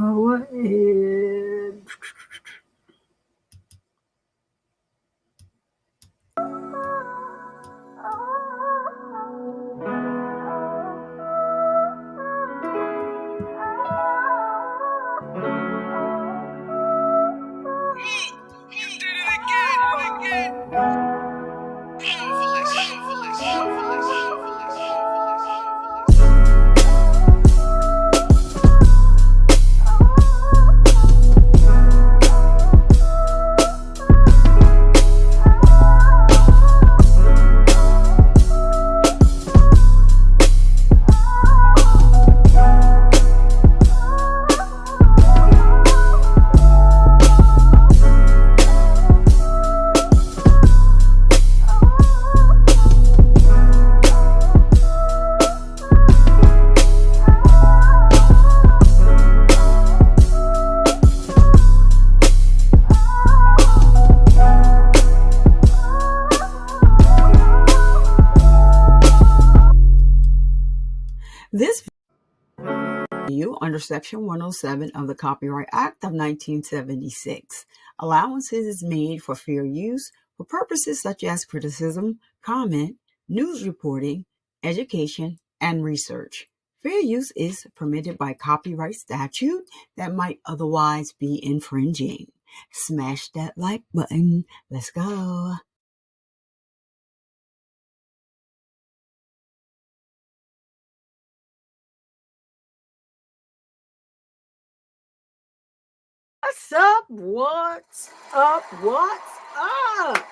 go ahead. This you under Section 107 of the Copyright Act of 1976. Allowances is made for fair use for purposes such as criticism, comment, news reporting, education, and research. Fair use is permitted by copyright statute that might otherwise be infringing. Smash that like button. Let's go. What's up? What's up? What's up?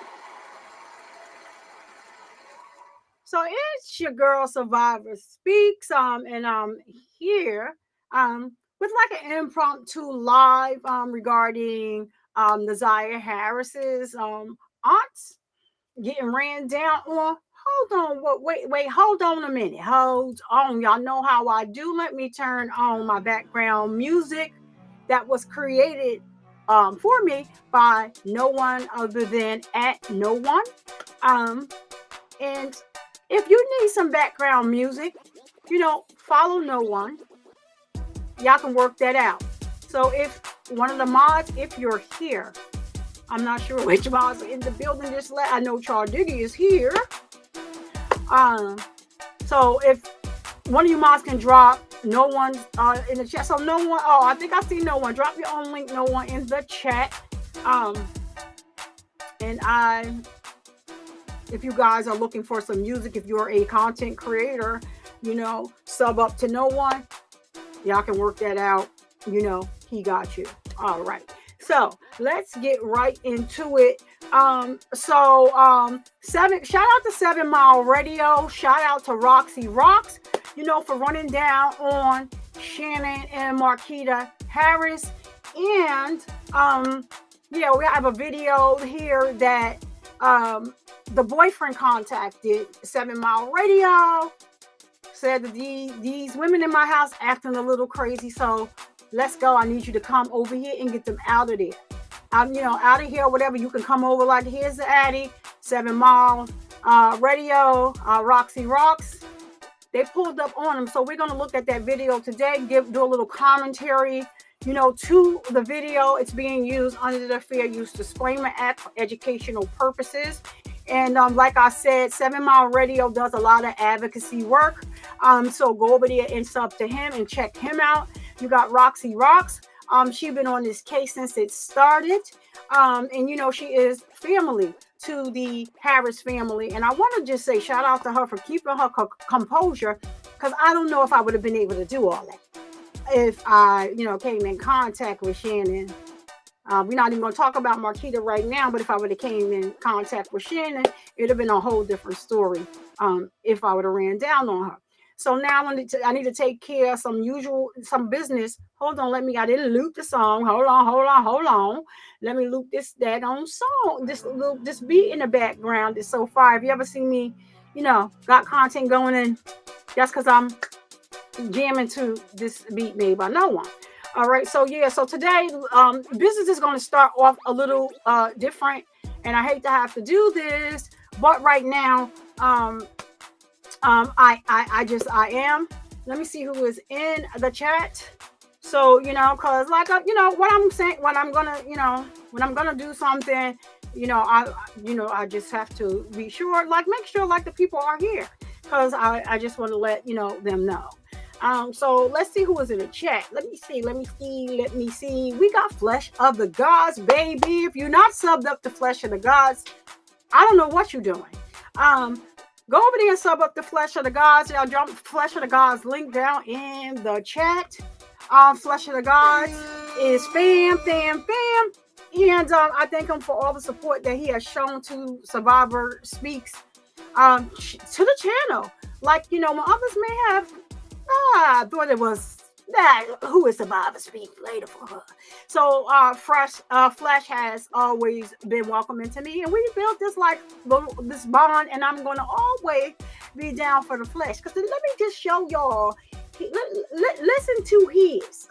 So it's your girl Survivor Speaks, and I'm here with like an impromptu live regarding Naziah Harris's aunts getting ran down on. Hold on, wait, hold on a minute. Hold on. Y'all know how I do. Let me turn on my background music that was created for me by no one other than at no one. And if you need some background music, follow no one. Y'all can work that out. So if one of the mods, if you're here, I'm not sure which mods are in the building. I know Charles Diggy is here. So if one of you mods can drop no one in the chat. So no one. Oh, I think I see no one. Drop your own link. No one in the chat. And if you guys are looking for some music, if you're a content creator, sub up to no one. Y'all can work that out. He got you. All right. So let's get right into it. Shout out to 7 Mile Radio. Shout out to Roxy Rocks, for running down on Shannon and Marquita Harris. And we have a video here that the boyfriend contacted 7 Mile Radio, said that these women in my house acting a little crazy, so let's go. I need you to come over here and get them out of there. Out of here, whatever. You can come over. Like, here's the Addy, 7 Mile Radio, Roxy Rocks. They pulled up on them. So we're going to look at that video today, do a little commentary, to the video. It's being used under the Fair Use Disclaimer Act for educational purposes. And like I said, 7 Mile Radio does a lot of advocacy work. So go over there and sub to him and check him out. You got Roxy Rocks. She's been on this case since it started. And she is family to the Harris family. And I want to just say shout out to her for keeping her composure, because I don't know if I would have been able to do all that if I, came in contact with Shannon. We're not even going to talk about Marquita right now, but if I would have came in contact with Shannon, it would have been a whole different story if I would have ran down on her. So now I need to take care of some business. Hold on, I didn't loop the song. Hold on. Let me loop this daggone song. This beat in the background is so fire. If you ever see me, got content going in, that's because I'm jamming to this beat made by no one. All right, so today business is going to start off a little different, and I hate to have to do this, but right now I am. Let me see who is in the chat. So, cause like, what I'm saying, when I'm gonna, when I'm gonna do something, I just have to be sure, like, make sure, like, the people are here, cause I just want to let them know. So let's see who is in the chat. Let me see. We got Flesh of the Gods, baby. If you're not subbed up to Flesh of the Gods, I don't know what you're doing. Go over there and sub up the Flesh of the Gods. I'll drop Flesh of the Gods link down in the chat. Flesh of the Gods is fam. And I thank him for all the support that he has shown to Survivor Speaks, to the channel. Like, when others may have thought it was that who is Survivor Speak later for her. So Flesh has always been welcoming to me, and we built this bond, and I'm gonna always be down for the Flesh. Because let me just show y'all. Listen to his.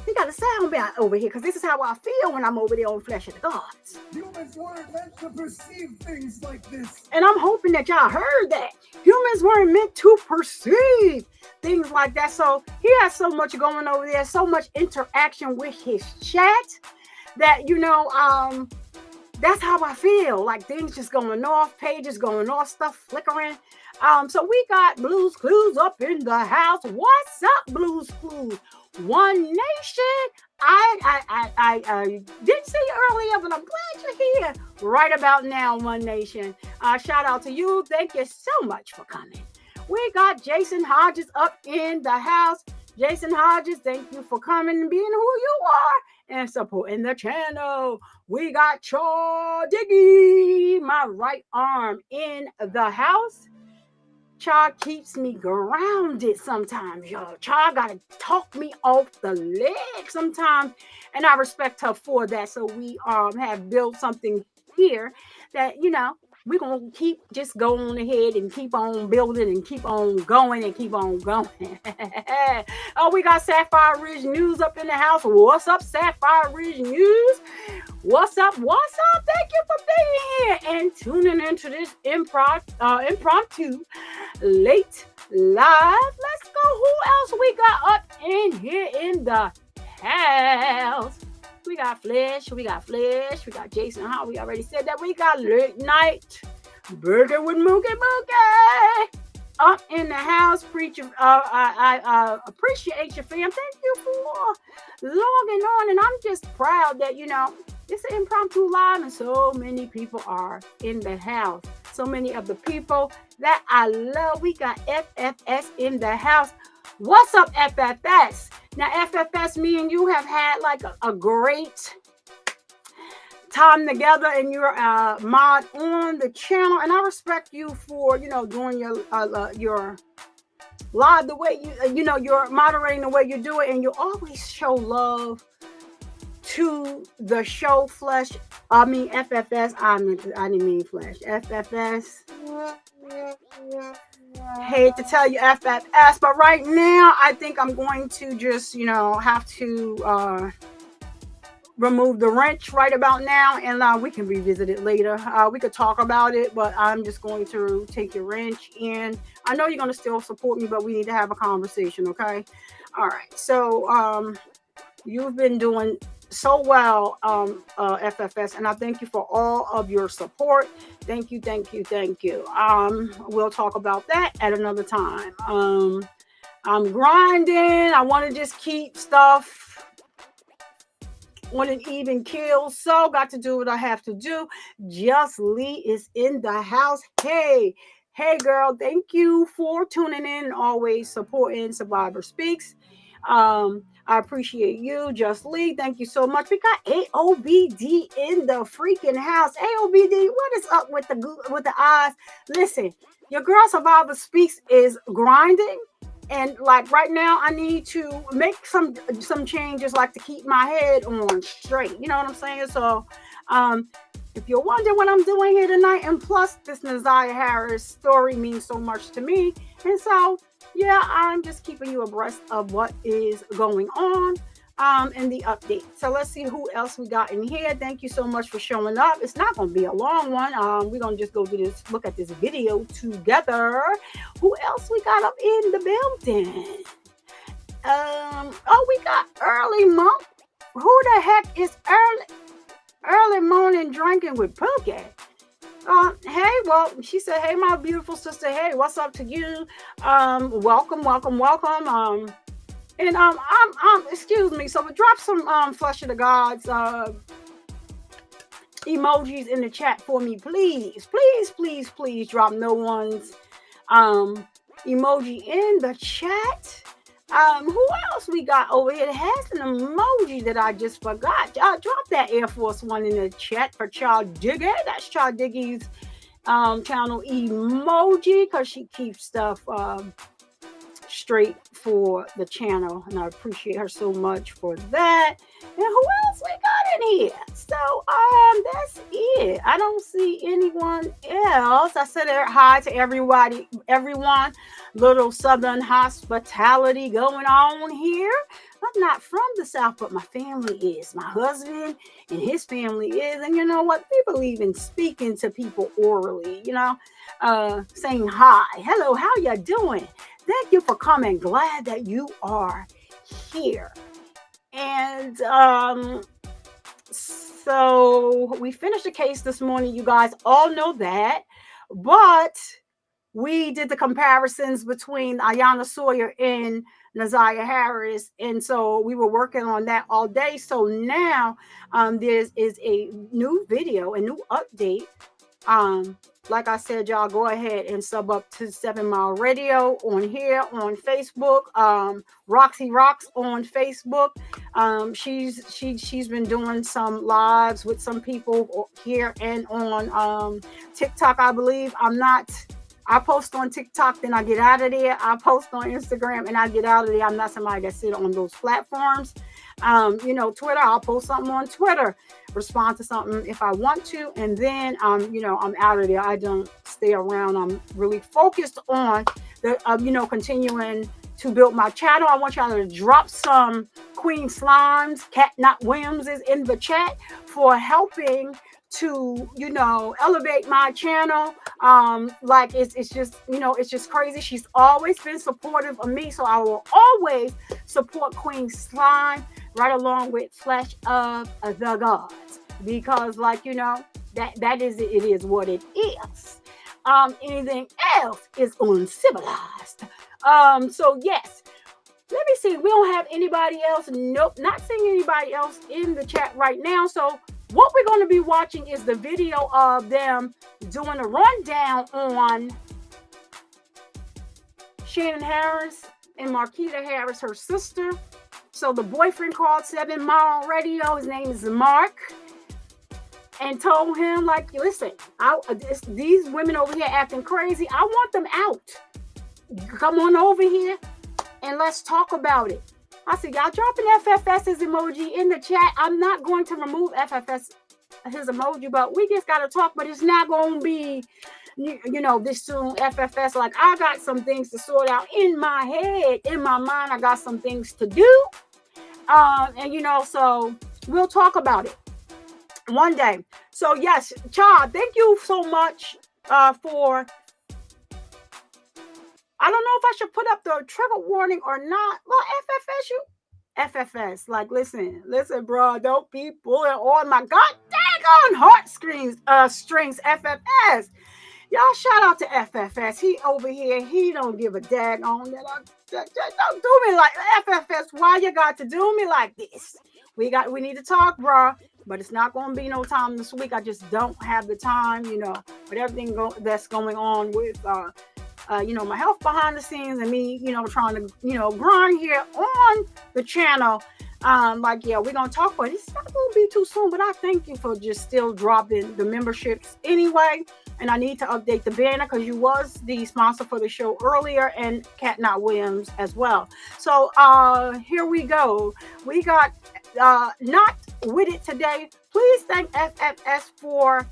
He got a sound bite over here, because this is how I feel when I'm over there on Flesh of the Gods. Humans weren't meant to perceive things like this. And I'm hoping that y'all heard that. Humans weren't meant to perceive things like that. So he has so much going over there, so much interaction with his chat that, that's how I feel. Like, things just going off, pages going off, stuff flickering. So we got Blues Clues up in the house. What's up, Blues Clues? One Nation. I didn't see you earlier, but I'm glad you're here right about now, One Nation. Shout out to you. Thank you so much for coming. We got Jason Hodges up in the house. Jason Hodges, thank you for coming and being who you are and supporting the channel. We got Chaw Diggy, my right arm, in the house. Chaw keeps me grounded sometimes, y'all. Chaw gotta talk me off the leg sometimes, and I respect her for that. So we have built something here that, we're going to keep just going ahead and keep on building and keep on going and keep on going. Oh, we got Sapphire Ridge News up in the house. What's up, Sapphire Ridge News? What's up? Thank you for being here and tuning into this impromptu late live. Let's go. Who else we got up in here in the house? We got Flesh, we got Jason Hall. We already said that. We got Late Night Burger with Mookie up in the house. Preacher, I appreciate you, fam. Thank you for logging on, and I'm just proud that it's an impromptu live, and so many people are in the house. So many of the people that I love. We got FFS in the house. What's up, FFS? Now, FFS, me and you have had like a great time together, and you're a mod on the channel, and I respect you for doing your live the way you're moderating the way you do it, and you always show love to the show. Flesh, I mean FFS. I didn't mean Flesh. FFS. Hate to tell you FFS, but right now I think I'm going to just have to remove the wrench right about now, and we can revisit it later. We could talk about it, but I'm just going to take your wrench, and I know you're going to still support me, but we need to have a conversation, okay? All right. So you've been doing so well, FFS, and I thank you for all of your support. Thank you. We'll talk about that at another time. I'm grinding. I want to just keep stuff on an even keel, so got to do what I have to do. Just Lee is in the house. Hey girl, thank you for tuning in and always supporting Survivor Speaks. I appreciate you, Just Lee. Thank you so much. We got AOBD in the freaking house. AOBD, what is up with the eyes? Listen, your girl Survivor Speaks is grinding, and like right now, I need to make some changes, like to keep my head on straight. You know what I'm saying? So, if you're wondering what I'm doing here tonight, and plus this Naziah Harris story means so much to me, and so. Yeah, I'm just keeping you abreast of what is going on in the update. So let's see who else we got in here. Thank you so much for showing up. It's not going to be a long one. We're going to just go look at this video together. Who else we got up in the building? Oh, we got early monk. Who the heck is early morning drinking with Pookie? Hey, well, she said, hey, my beautiful sister. Hey, what's up to you? Welcome, welcome, welcome. And excuse me. So we drop some flesh of the gods emojis in the chat for me, please, please, please, please. Drop no one's emoji in the chat. Who else we got over here that has an emoji that I just forgot? Drop that Air Force One in the chat for Child Diggy. That's Child Diggy's channel emoji, because she keeps stuff straight for the channel, and I appreciate her so much for that. And who else we got in here? So that's it. I don't see anyone else. I said hi to everyone. Little Southern hospitality going on here. I'm not from the South, but my family is. My husband and his family is. And you know what? We believe in speaking to people orally, saying hi. Hello, how you doing? Thank you for coming. Glad that you are here. And so we finished the case this morning. You guys all know that. But we did the comparisons between Ayanna Sawyer and Naziah Harris. And so we were working on that all day. So now there is a new video, a new update. Like I said, y'all go ahead and sub up to 7 Mile Radio on here on Facebook. Roxy Rocks on Facebook. She's been doing some lives with some people here and on TikTok, I believe. I post on TikTok, then I get out of there. I post on Instagram and I get out of there. I'm not somebody that sit on those platforms. Twitter, I'll post something on Twitter, respond to something if I want to, and then I'm out of there. I don't stay around. I'm really focused on the continuing to build my channel. I want y'all to drop some Queen Slimes. Cat Not Williams is in the chat for helping to elevate my channel. It's just crazy. She's always been supportive of me, so I will always support Queen Slime right along with Flesh of the Gods, because that is it is what it is. Anything else is uncivilized. So yes, let me see. We don't have anybody else. Nope, not seeing anybody else in the chat right now. So what we're going to be watching is the video of them doing a rundown on Shannon Harris and Marquita Harris, her sister. So the boyfriend called 7 Mile Radio. His name is Mark. And told him, listen, these women over here acting crazy. I want them out. Come on over here and let's talk about it. I said, y'all dropping FFS's emoji in the chat. I'm not going to remove FFS, his emoji, but we just got to talk. But it's not going to be, this soon. FFS, I got some things to sort out in my head, in my mind. I got some things to do. So we'll talk about it one day. So yes, Chad, thank you so much for. I don't know if I should put up the trigger warning or not. Well, FFS, listen, bro, don't be pulling on my god daggone strings, FFS. Y'all shout out to FFS. He over here, he don't give a daggone that. Don't do me like FFS. Why you got to do me like this? We need to talk, bro. But it's not going to be no time this week. I just don't have the time, with everything that's going on with my health behind the scenes and me, trying to, grind here on the channel. We're going to talk, but it's not going to be too soon. But I thank you for just still dropping the memberships anyway. And I need to update the banner because you was the sponsor for the show earlier, and Cat Not Williams as well. So here we go. We got Not With It today. Please thank FFS for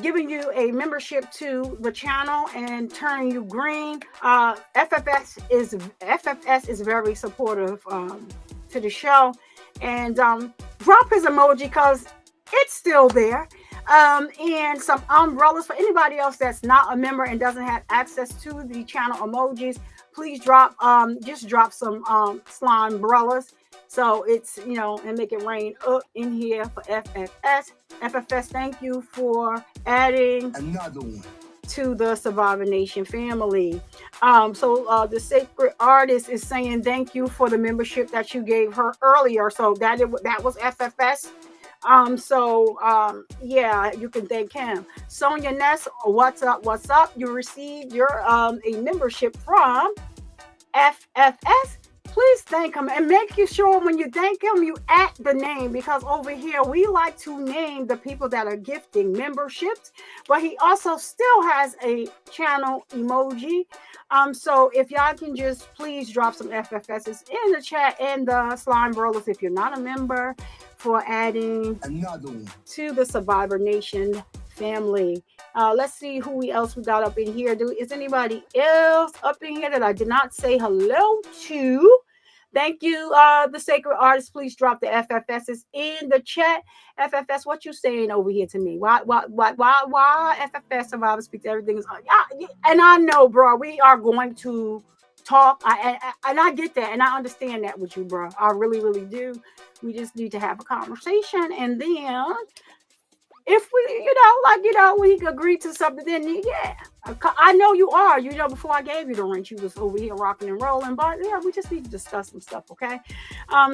giving you a membership to the channel and turning you green. FFS is very supportive to the show, and drop his emoji because it's still there. And some umbrellas for anybody else that's not a member and doesn't have access to the channel emojis. Please just drop some slime umbrellas. So it's, and make it rain up in here for FFS. FFS, thank you for adding Another one. to the Survivor Nation family. So the Sacred Artist is saying thank you for the membership that you gave her earlier. So that was FFS. Yeah, you can thank him. Sonia Ness, what's up? What's up? You received your a membership from FFS. Please thank him and make you sure when you thank him, you add the name, because over here we like to name the people that are gifting memberships, but he also still has a channel emoji. So if y'all can just please drop some FFSs in the chat and the slime rollers if you're not a member, for adding Another one to the Survivor Nation family. Let's see who else we got up in here. Is anybody else up in here that I did not say hello to? Thank you, the Sacred Artist. Please drop the FFSs in the chat. FFS, what you saying over here to me? Why FFS Survivor Speaks Everything is on? Yeah, and I know, bro, we are going to talk. And I get that, and I understand that with you, bro. I really, really do. We just need to have a conversation, and then if we agree to something, then yeah, I know you are. Before I gave you the wrench, you was over here rocking and rolling. But yeah, we just need to discuss some stuff, okay?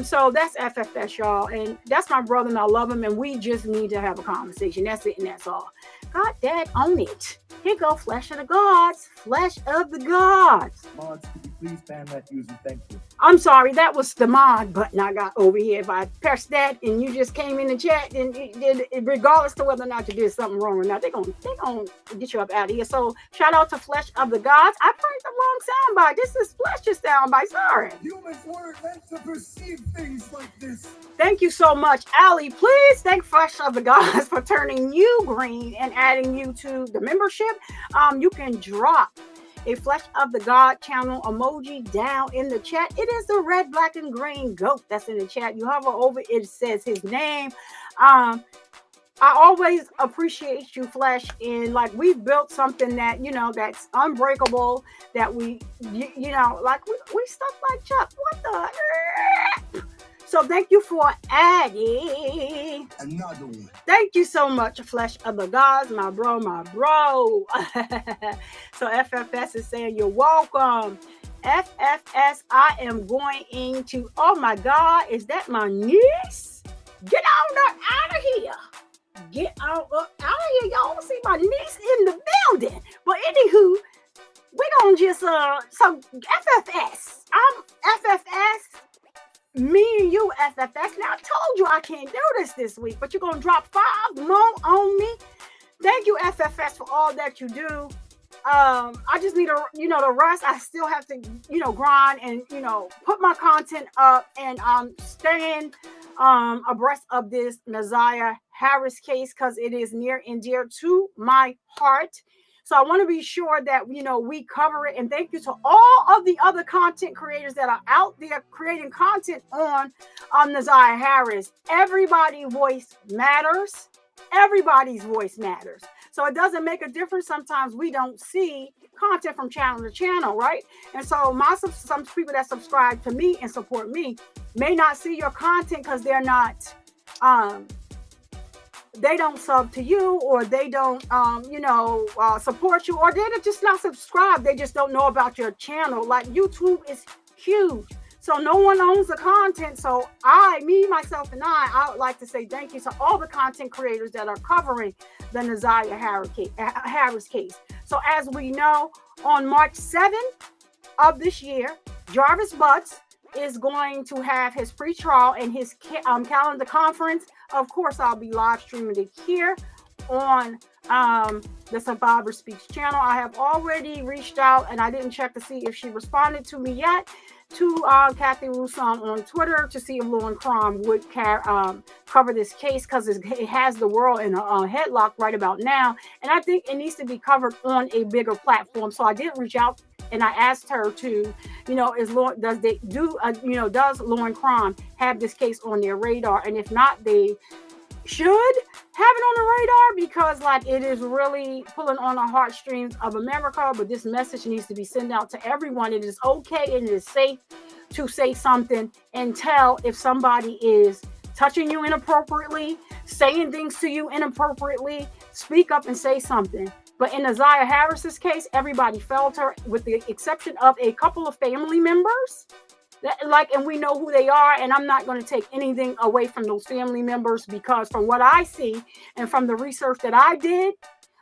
So that's FFS, y'all, and that's my brother, and I love him, and we just need to have a conversation. That's it, and that's all. God, Dad, own it. Here go, Flesh of the Gods. Flesh of the Gods. mods. Could you please ban that user? Thank you. I'm sorry, that was the mod button I got over here. If I pressed that and you just came in the chat, then regardless to whether or not you did something wrong or not, they're gonna get you up out of here. So shout out to Flesh of the Gods. I played the wrong soundbite. This is Flesh's soundbite. Sorry. Humans weren't meant to perceive things like this. Thank you so much, Allie. Please thank Flesh of the Gods for turning you green and adding you to the membership. You can drop a Flesh of the God channel emoji down in the chat. It is the red, black, and green goat that's in the chat. You hover over it, it says his name. I always appreciate you, Flesh, and like we've built something that that's unbreakable, that we stuff like Chuck. What the? So thank you for adding. Another one. Thank you so much, Flesh of the Gods, my bro. So FFS is saying you're welcome. FFS, I am going into, oh my God, is that my niece? Get on up out of here. Get on up out of here. Y'all see my niece in the building. But anywho, we're going to just, so FFS, I'm FFS. Me and you, FFS. Now, I told you I can't do this week, but you're going to drop 5 more on me. Thank you, FFS, for all that you do. I just need the rest. I still have to, grind and, put my content up, and staying abreast of this Naziah Harris case because it is near and dear to my heart. So I want to be sure that, we cover it. And thank you to all of the other content creators that are out there creating content on Naziah Harris. Everybody's voice matters. Everybody's voice matters. So it doesn't make a difference. Sometimes we don't see content from channel to channel, right? And so some people that subscribe to me and support me may not see your content because they're not they don't sub to you, or they don't support you, or they're just not subscribed. They just don't know about your channel. Like YouTube is huge, so no one owns the content. So myself and I would like to say thank you to all the content creators that are covering the Naziah Harris case. So as we know, on March 7th of this year, Jarvis Butts is going to have his pre-trial and his calendar conference. Of course, I'll be live streaming it here on the Survivor Speaks channel. I have already reached out, and I didn't check to see if she responded to me yet, to Kathy Rousson on Twitter to see if Law and Crime would cover this case, because it has the world in a headlock right about now, and I think it needs to be covered on a bigger platform. So I did reach out, and I asked her to, does Law and Crime have this case on their radar? And if not, they should have it on the radar because like it is really pulling on the heartstrings of America. But this message needs to be sent out to everyone. It is okay and it is safe to say something and tell if somebody is touching you inappropriately, saying things to you inappropriately. Speak up and say something. But in Isaiah Harris's case, everybody felt her, with the exception of a couple of family members. And we know who they are, and I'm not going to take anything away from those family members because from what I see and from the research that I did,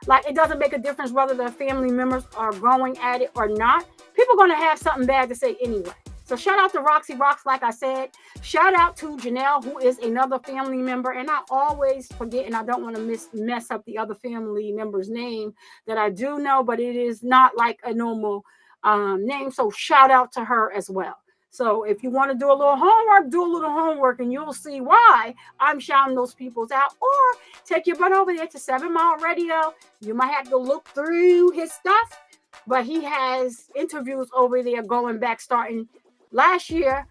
like it doesn't make a difference whether the family members are going at it or not. People are going to have something bad to say anyway. So shout out to Roxy Rocks, like I said. Shout out to Janelle, who is another family member. And I always forget, and I don't want to mess up the other family member's name that I do know, but it is not like a normal name. So shout out to her as well. So if you want to do a little homework, and you'll see why I'm shouting those peoples out. Or take your butt over there to 7 Mile Radio. You might have to look through his stuff, but he has interviews over there going back starting last year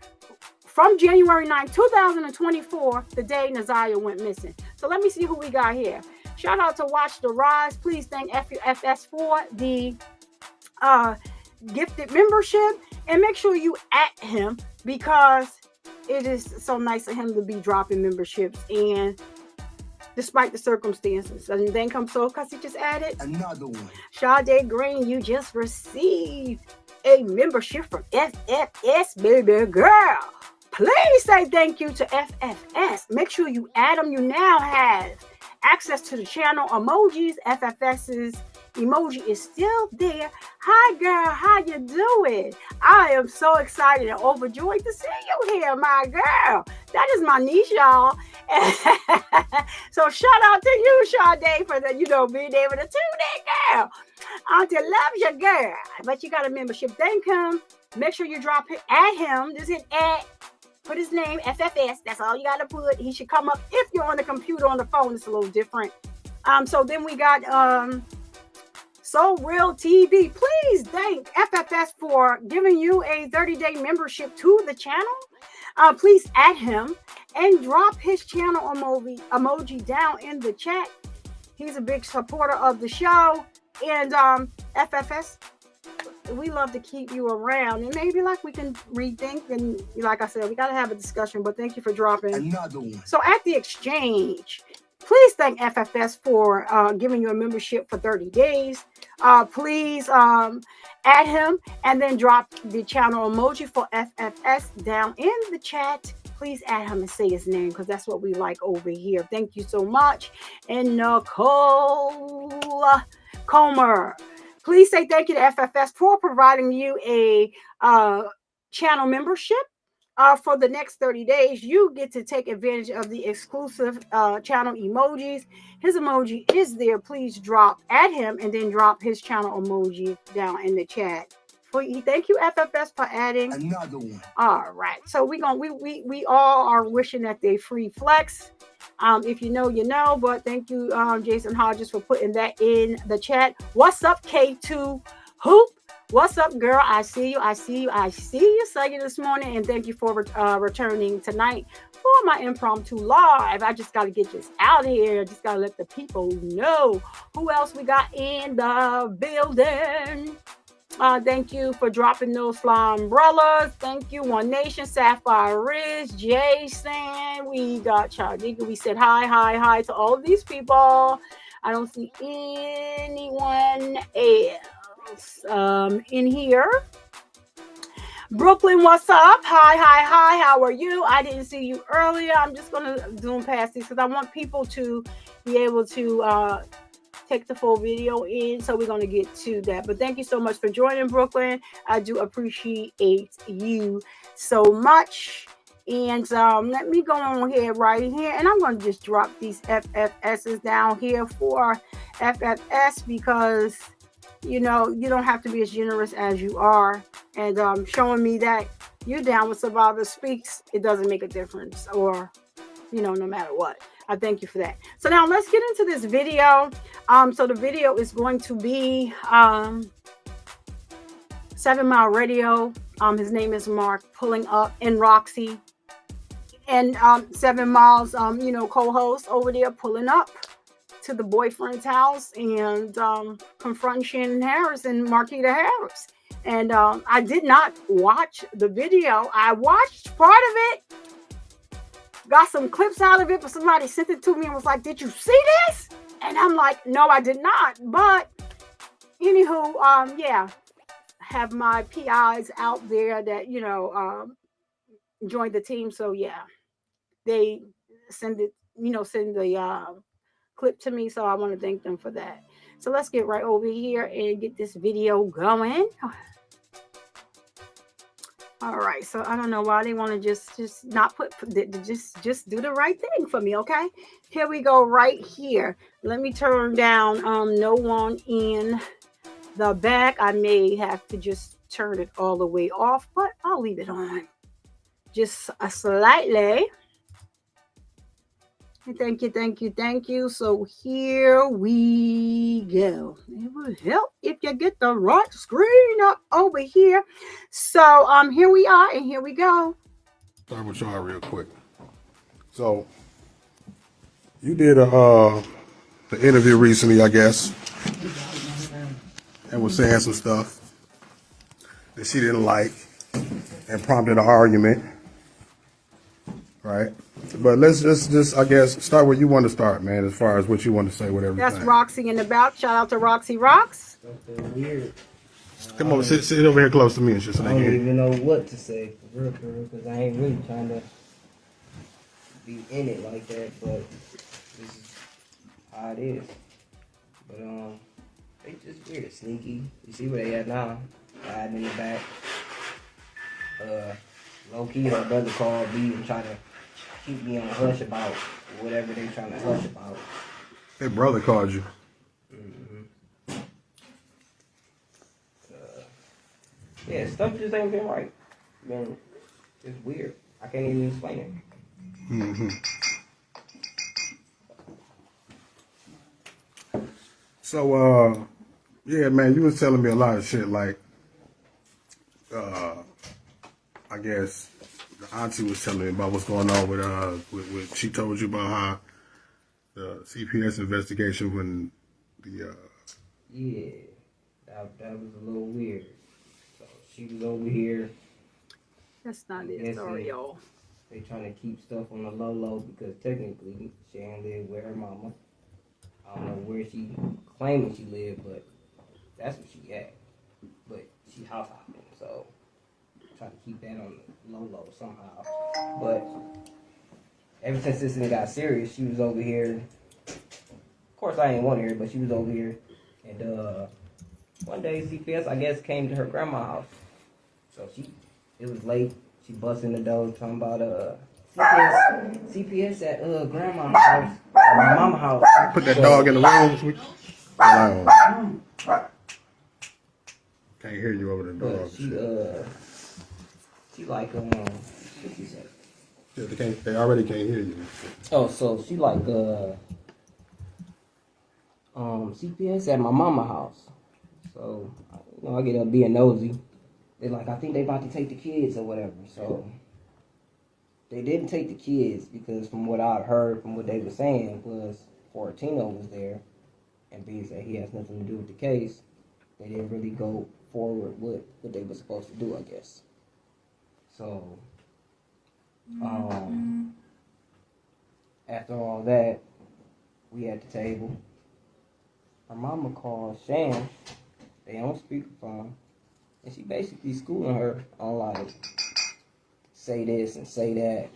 from January 9, 2024, the day Naziah went missing. So let me see who we got here. Shout out to Watch the Rise. Please thank FUFS for the gifted membership, and make sure you at him because it is so nice of him to be dropping memberships, and despite the circumstances. And then comes so because he just added another one. Sade Green, you just received a membership from FFS, baby girl. Please say thank you to FFS. Make sure you add them. You now have access to the channel emojis. FFS's emoji is still there. Hi girl, how you doing? I am so excited and overjoyed to see you here, my girl. That is my niece, y'all. So shout out to you, Sade, for the, being able to tune in, girl. Auntie loves you, girl. But you got a membership. Thank him. Make sure you drop it at him. Just hit add. Put his name, FFS. That's all you got to put. He should come up. If you're on the computer, on the phone, it's a little different. So then we got So Real TV. Please thank FFS for giving you a 30-day membership to the channel. Please add him and drop his channel emoji down in the chat. He's a big supporter of the show. And FFS, we love to keep you around, and maybe like we can rethink, and like I said, we got to have a discussion, but thank you for dropping another one. So at the exchange, please thank FFS for giving you a membership for 30 days. Please add him and then drop the channel emoji for FFS down in the chat. Please add him and say his name because that's what we like over here. Thank you so much. And Nicole Comer, please say thank you to FFS for providing you a channel membership. For the next 30 days, you get to take advantage of the exclusive channel emojis. His emoji is there. Please add him and then drop his channel emoji down in the chat. Thank you, FFS, for adding another one. All right. So we all are wishing that they free flex. If you know, you know. But thank you, Jason Hodges, for putting that in the chat. What's up, K2 Hoop? What's up, girl? I see you saying this morning, and thank you for returning tonight for my impromptu live. I just got to get this out here. Just got to let the people know who else we got in the building. Thank you for dropping those fly umbrellas. Thank you, One Nation, Sapphire Ridge, Jason. We got Chadiga. We said hi to all of these people. I don't see anyone else in here. Brooklyn, what's up? Hi. How are you? I didn't see you earlier. I'm just going to zoom past these because I want people to be able to take the full video in, so we're going to get to that. But thank you so much for joining, Brooklyn. I do appreciate you so much. And let me go on here right here, and I'm going to just drop these FFSs down here for FFS because you don't have to be as generous as you are, and showing me that you're down with Survivor Speaks, it doesn't make a difference, or no matter what. I thank you for that. So now let's get into this video. So the video is going to be 7 Mile Radio. His name is Mark, pulling up, and Roxy. and 7 Miles, co-host over there pulling up to the boyfriend's house and confronting Shannon Harris and Marquita Harris. And I did not watch the video. I watched part of it, got some clips out of it, but somebody sent it to me and was like, "Did you see this?" And I'm like, "No, I did not." But anywho, yeah, have my PIs out there that joined the team. So yeah, they send the clip to me. So I want to thank them for that. So let's get right over here and get this video going. All right, so I don't know why they want to just not just do the right thing for me, okay? Here we go right here. Let me turn down no one in the back. I may have to just turn it all the way off, but I'll leave it on just slightly. Thank you. So here we go. It will help if you get the right screen up over here. So here we are and here we go. Start with y'all real quick. So you did an interview recently, I guess, and was saying some stuff that she didn't like and prompted an argument, right? But let's just I guess start where you want to start, man. As far as what you want to say, whatever. That's Roxy in the back. Shout out to Roxy Rocks. Something weird. Come on, sit over here close to me and shit. So I don't even know what to say for real, because I ain't really trying to be in it like that. But this is how it is. But they just weird, sneaky. You see where they at now? Hiding in the back. Low key, her brother called me and trying to keep me on hush about whatever they trying to hush about. Their brother called you. Yeah, stuff just ain't been right. Man, it's weird. I can't even explain it. Mm-hmm. So, yeah, man, you was telling me a lot of shit. Like, I guess the auntie was telling me about what's going on with she told you about how the CPS investigation when the Yeah, that was a little weird. So she was over here. That's not it, sorry, y'all. They trying to keep stuff on the low because technically Shannon lived with her mama. I don't know where she claiming she lived, but that's where she at. But she house hopping, so trying to keep that on the low somehow. But ever since this thing got serious, she was over here. Of course, I ain't want to hear it, but she was over here. And one day, CPS, I guess, came to her grandma's house. So it was late. She busted in the door talking about CPS at grandma's house, my mama's house. put that dog in the room. Can't hear you over the dog. She like what she said. Yeah, they already can't hear you. Oh, so she like CPS at my mama's house. So I get up being nosy. They like, I think they about to take the kids or whatever. So they didn't take the kids because from what I heard, from what they were saying, was Fortino was there, and being that he has nothing to do with the case, they didn't really go forward with what they were supposed to do, I guess. So after all that, we at the table. Her mama called Shan. They on speakerphone. And she basically schooling her on like, say this and say that.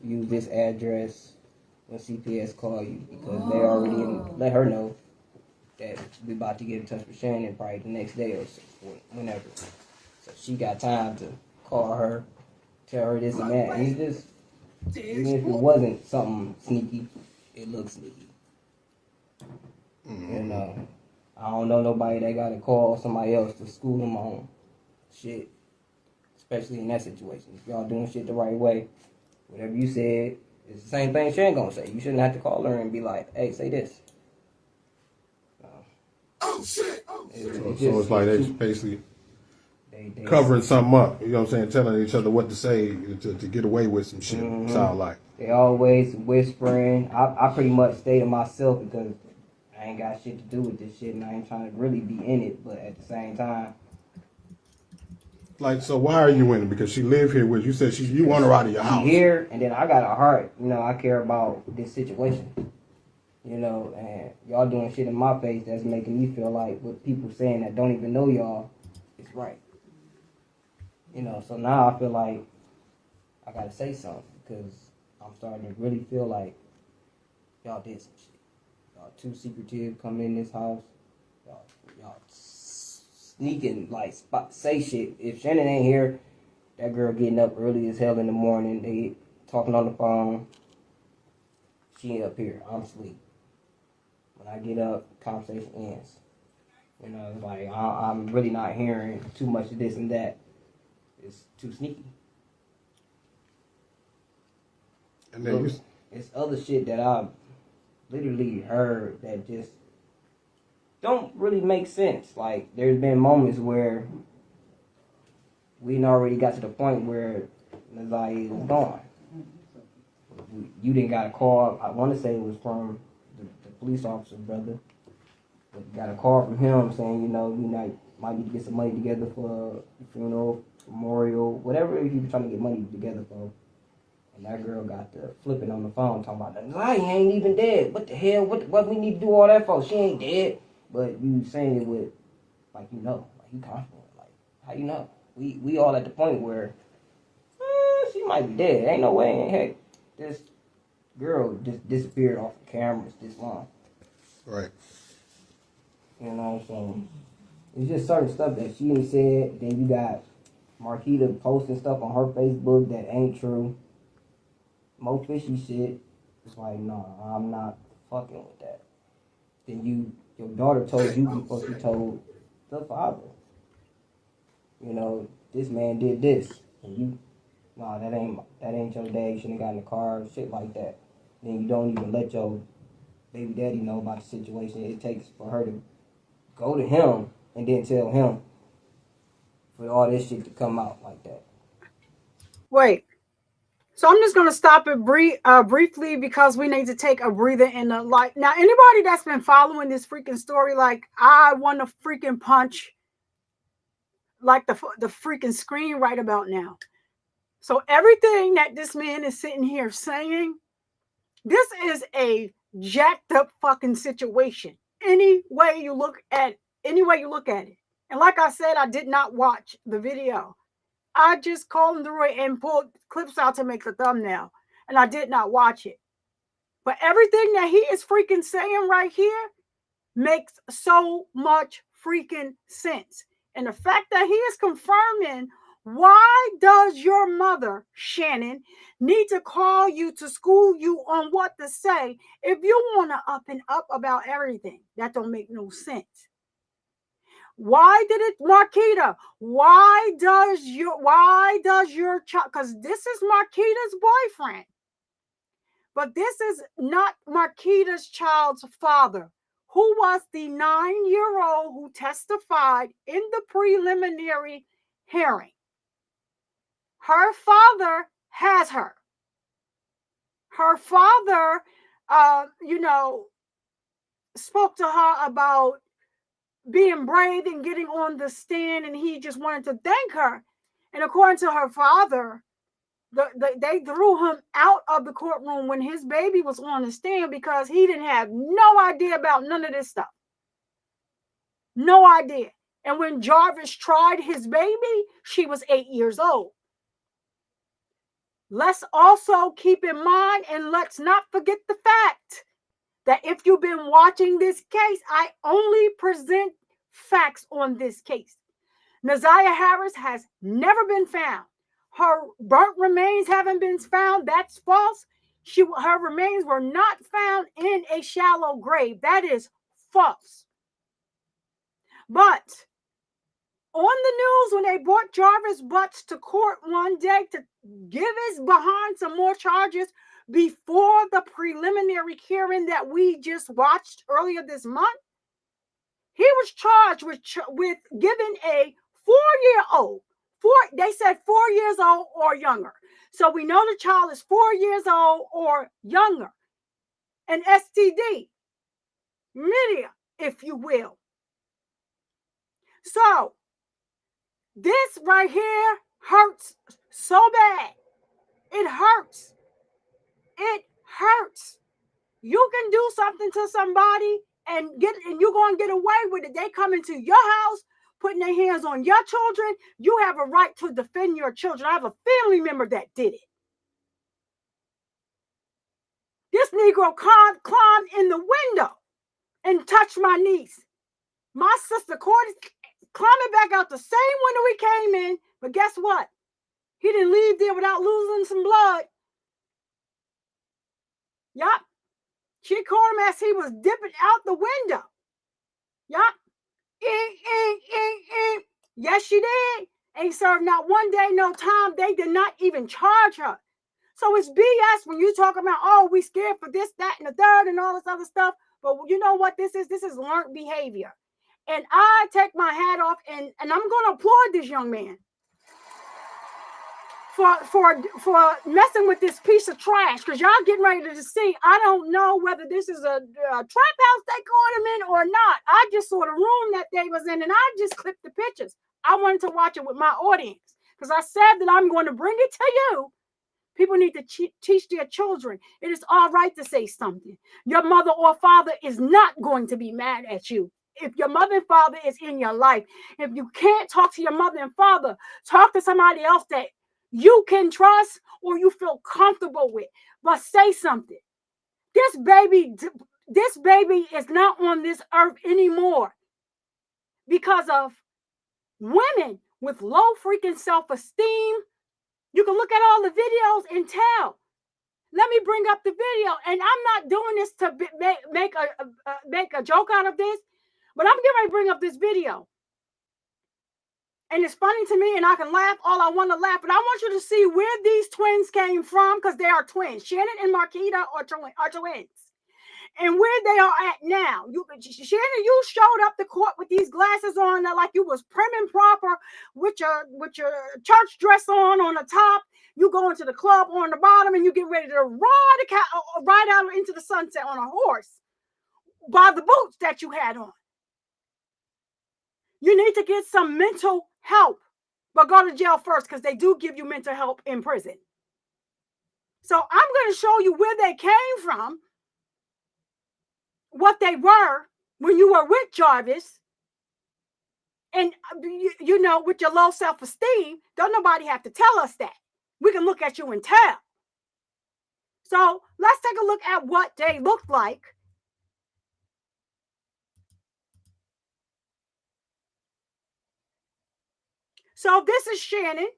Use this address when CPS call you, because they already let her know that we about to get in touch with Shannon probably the next day or so, whenever. So she got time to call her, tell her this and that. And it's just, even if it wasn't something sneaky, it looks sneaky. Mm-hmm. I don't know nobody that got to call somebody else to school them on shit, especially in that situation. If y'all doing shit the right way, whatever you said, it's the same thing Shan gonna say. You shouldn't have to call her and be like, hey, say this. So it's like they basically... They covering something up. You know what I'm saying? Telling each other what to say to get away with some shit. Mm-hmm. Sound like. They always whispering. I pretty much stay to myself because I ain't got shit to do with this shit and I ain't trying to really be in it. But at the same time, like, so why are you in it? Because she live here with you. Said you want her out of your house. She here, and then I got a heart. You know, I care about this situation. You know, and y'all doing shit in my face that's making me feel like what people saying that don't even know y'all is right. You know, so now I feel like I gotta say something because I'm starting to really feel like y'all did some shit. Y'all too secretive coming in this house. Y'all sneaking, like, say shit. If Shannon ain't here, that girl getting up early as hell in the morning. They talking on the phone. She ain't up here. I'm asleep. When I get up, conversation ends. You know, it's like I'm really not hearing too much of this and that. It's too sneaky. And then Look, it's other shit that I've literally heard that just don't really make sense. Like, there's been moments where we already got to the point where Nazai was gone. You didn't got a call. I want to say it was from the police officer, brother. But got a call from him saying, you know, you might need to get some money together for the funeral, memorial, whatever he was trying to get money together for. And that girl got the flipping on the phone talking about, Nazai ain't even dead. What the hell? What we need to do all that for? She ain't dead. But you saying it with, like, you know, like, you confident. Like, how you know? We all at the point where she might be dead. Ain't no way. Heck, this girl just disappeared off the cameras this long. Right. You know, so it's just certain stuff that she ain't said. Then you got Marquita posting stuff on her Facebook that ain't true. More fishy shit. It's like, no, I'm not fucking with that. Then your daughter told you before she told the father. You know, this man did this, and you, nah, that ain't your dad. You shouldn't have got in the car, shit like that. Then you don't even let your baby daddy know about the situation it takes for her to go to him and then tell him for all this shit to come out like that. Wait. So I'm just going to stop it briefly because we need to take a breather in the light. Now, anybody that's been following this freaking story, like, I want to freaking punch like the freaking screen right about now. So everything that this man is sitting here saying, this is a jacked up fucking situation. Any way you look at it. And like I said, I did not watch the video. I just combed through it and pulled clips out to make the thumbnail. And I did not watch it. But everything that he is freaking saying right here makes so much freaking sense. And the fact that he is confirming, why does your mother, Shannon, need to call you to school you on what to say if you want to up and up about everything? That don't make no sense. Why did it, Marquita? Why does your child, because this is Marquita's boyfriend, but this is not Marquita's child's father, who was the 9-year-old who testified in the preliminary hearing. Her father has her. Her father, spoke to her about being brave and getting on the stand, and he just wanted to thank her. And according to her father, they threw him out of the courtroom when his baby was on the stand because he didn't have no idea about none of this stuff. No idea. And when Jarvis tried his baby, she was 8 years old. Let's also keep in mind, and let's not forget the fact that if you've been watching this case, I only present facts on this case. Naziah Harris has never been found. Her burnt remains haven't been found. That's false. Her remains were not found in a shallow grave. That is false. But on the news, when they brought Jarvis Butts to court one day to give his behind some more charges before the preliminary hearing that we just watched earlier this month, he was charged with giving a 4-year-old. They said 4 years old or younger. So we know the child is 4 years old or younger. An STD, media, if you will. So this right here hurts so bad. It hurts. It hurts. You can do something to somebody and you're going to get away with it. They come into your house, putting their hands on your children. You have a right to defend your children. I have a family member that did it. This Negro climbed in the window and touched my niece. My sister Cordy climbing back out the same window we came in, but guess what? He didn't leave there without losing some blood. Yup. She caught him as he was dipping out the window. Yup. Yes, she did. Ain't served not one day, no time. They did not even charge her. So it's BS when you talk about, oh, we scared for this, that, and the third, and all this other stuff. But you know what this is? This is learned behavior. And I take my hat off, and I'm going to applaud this young man for messing with this piece of trash, because y'all getting ready to see. I don't know whether this is a trap house they caught him in or not. I just saw the room that they was in, and I just clipped the pictures. I wanted to watch it with my audience because I said that I'm going to bring it to you. People need to teach their children. It is all right to say something. Your mother or father is not going to be mad at you. If your mother and father is in your life, if you can't talk to your mother and father, talk to somebody else that you can trust or you feel comfortable with. But say something. This baby is not on this earth anymore because of women with low freaking self-esteem. You can look at all the videos and tell. Let me bring up the video. And I'm not doing this to make a joke out of this, but I'm getting ready to bring up this video. And it's funny to me, and I can laugh all I want to laugh. But I want you to see where these twins came from, because they are twins. Shannon and Marquita are twins. And where they are at now. Shannon, you showed up to court with these glasses on, like you was prim and proper, with your church dress on the top. You go into the club on the bottom, and you get ready to ride out into the sunset on a horse by the boots that you had on. You need to get some mental help, but go to jail first, because they do give you mental help in prison. So I'm going to show you where they came from, what they were when you were with Jarvis, and you know, with your low self-esteem. Don't nobody have to tell us that. We can look at you and tell. So let's take a look at what they looked like. So this is Shannon.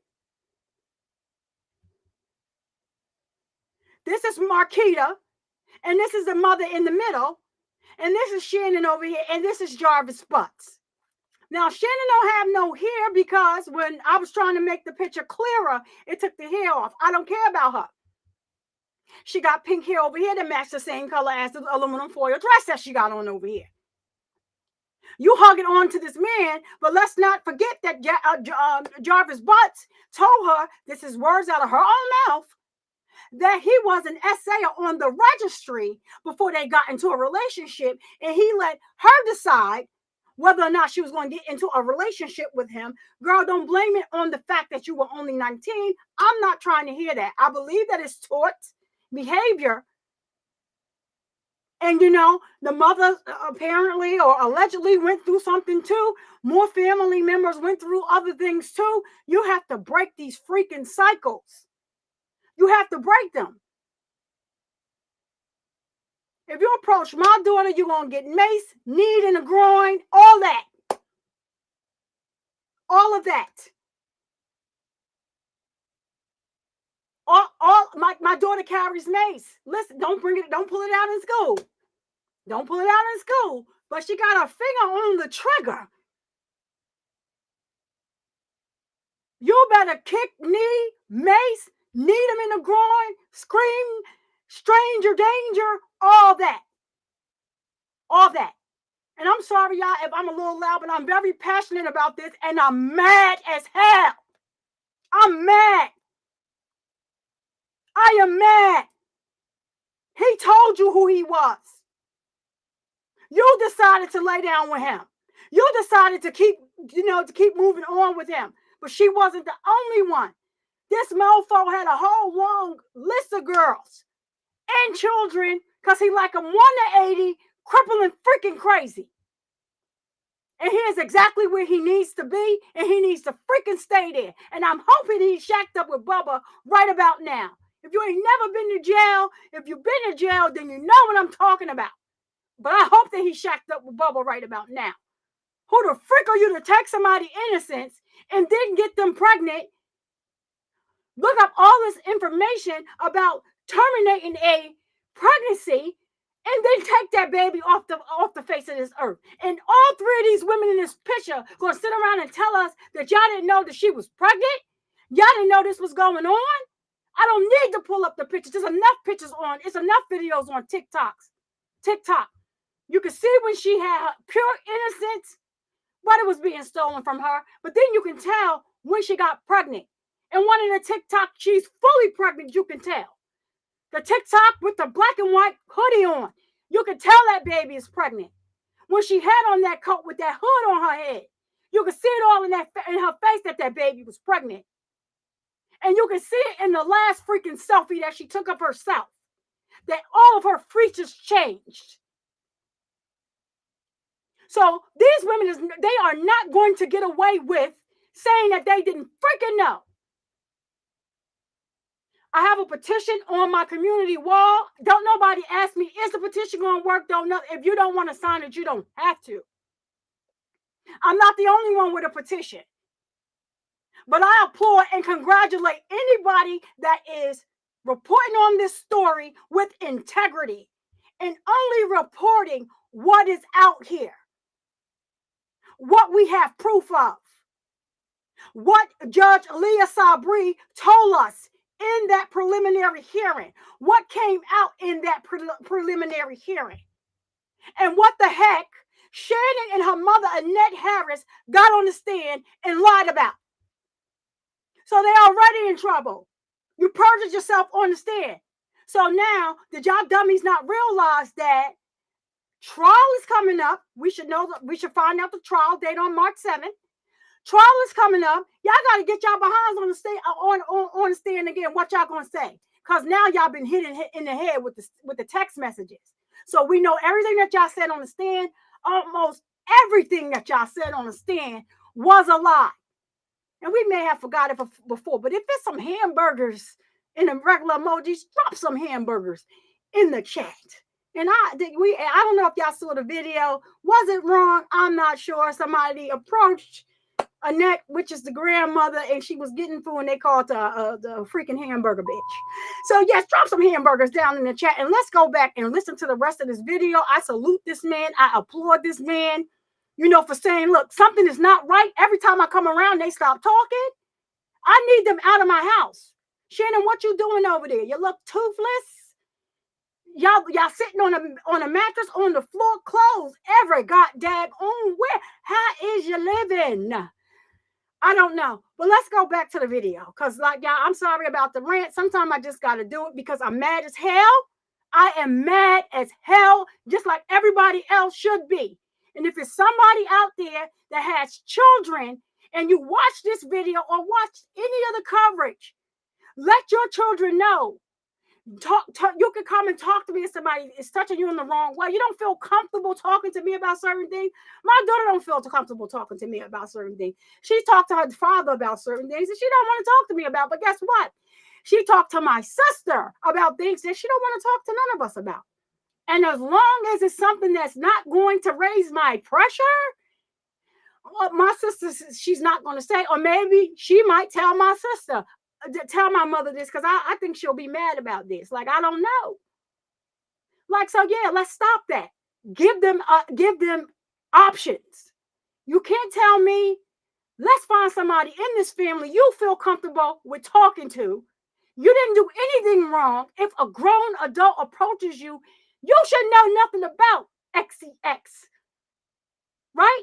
This is Marquita. And this is the mother in the middle. And this is Shannon over here. And this is Jarvis Butts. Now, Shannon don't have no hair, because when I was trying to make the picture clearer, it took the hair off. I don't care about her. She got pink hair over here that matched the same color as the aluminum foil dress that she got on over here. You hugging on to this man, but let's not forget that Jarvis Butts told her, this is words out of her own mouth, that he was an SAer on the registry before they got into a relationship, and he let her decide whether or not she was going to get into a relationship with him. Girl, don't blame it on the fact that you were only 19. I'm not trying to hear that. I believe that it's taught behavior. And, you know, the mother apparently or allegedly went through something too. More family members went through other things too. You have to break these freaking cycles. You have to break them. If you approach my daughter, you're going to get mace, knee in the groin, all that. All of that. My daughter carries mace. Listen, don't pull it out in school. Don't pull it out in school. But she got her finger on the trigger. You better kick, knee, mace, need them in the groin, scream, stranger danger, all that. All that. And I'm sorry, y'all, if I'm a little loud, but I'm very passionate about this, and I'm mad as hell. I'm mad. I am mad. He told you who he was. You decided to lay down with him. You decided to keep moving on with him. But she wasn't the only one. This mofo had a whole long list of girls and children because he like them 1 to 80, crippling freaking crazy. And here's exactly where he needs to be, and he needs to freaking stay there. And I'm hoping he's shacked up with Bubba right about now. If you ain't never been to jail, if you've been to jail, then you know what I'm talking about. But I hope that he's shacked up with Bubba right about now. Who the frick are you to take somebody innocence and then get them pregnant? Look up all this information about terminating a pregnancy and then take that baby off the face of this earth. And all 3 of these women in this picture gonna sit around and tell us that y'all didn't know that she was pregnant? Y'all didn't know this was going on? I don't need to pull up the pictures. There's enough pictures on. It's enough videos on TikTok. You can see when she had pure innocence, but it was being stolen from her. But then you can tell when she got pregnant. And one of the TikTok, she's fully pregnant, you can tell. The TikTok with the black and white hoodie on, you can tell that baby is pregnant. When she had on that coat with that hood on her head, you can see it all in her face that baby was pregnant. And you can see it in the last freaking selfie that she took of herself, that all of her features changed. So these women, they are not going to get away with saying that they didn't freaking know. I have a petition on my community wall. Don't nobody ask me, is the petition going to work? Don't know. If you don't want to sign it, you don't have to. I'm not the only one with a petition. But I applaud and congratulate anybody that is reporting on this story with integrity and only reporting what is out here, what we have proof of, what Judge Leah Sabri told us in that preliminary hearing, what came out in that preliminary hearing, and what the heck Shannon and her mother, Annette Harris, got on the stand and lied about. So they're already in trouble. You perjured yourself on the stand. So now, did y'all dummies not realize that trial is coming up? We should find out the trial date on March 7th. Trial is coming up. Y'all got to get y'all behinds on the stand, on the stand again. What y'all gonna say? Because now y'all been hit in the head with the text messages. So we know everything that y'all said on the stand. Almost everything that y'all said on the stand was a lie. And we may have forgot it before, but if it's some hamburgers in the regular emojis, drop some hamburgers in the chat. And I don't know if y'all saw the video. Was it wrong? I'm not sure. Somebody approached Annette, which is the grandmother, and she was getting food, and they called the freaking hamburger bitch. So yes, drop some hamburgers down in the chat, and let's go back and listen to the rest of this video. I salute this man. I applaud this man, for saying, look, something is not right. Every time I come around, they stop talking. I need them out of my house. Shannon, what you doing over there? You look toothless. Y'all sitting on a mattress on the floor, clothes every goddamn on where? How is you living? I don't know. But let's go back to the video. Because, y'all, I'm sorry about the rant. Sometimes I just got to do it because I'm mad as hell. I am mad as hell, just like everybody else should be. And if it's somebody out there that has children and you watch this video or watch any other coverage, let your children know. Talk, you can come and talk to me if somebody is touching you in the wrong way. You don't feel comfortable talking to me about certain things. My daughter don't feel comfortable talking to me about certain things. She talked to her father about certain things that she don't want to talk to me about. But guess what? She talked to my sister about things that she don't want to talk to none of us about. And as long as it's something that's not going to raise my pressure, my sister, she's not going to say, or maybe she might tell my sister, tell my mother this, because I think she'll be mad about this. I don't know. So yeah, let's stop that. Give them options. You can't tell me, let's find somebody in this family you feel comfortable with talking to. You didn't do anything wrong. If a grown adult approaches you, you should know nothing about XCX. right?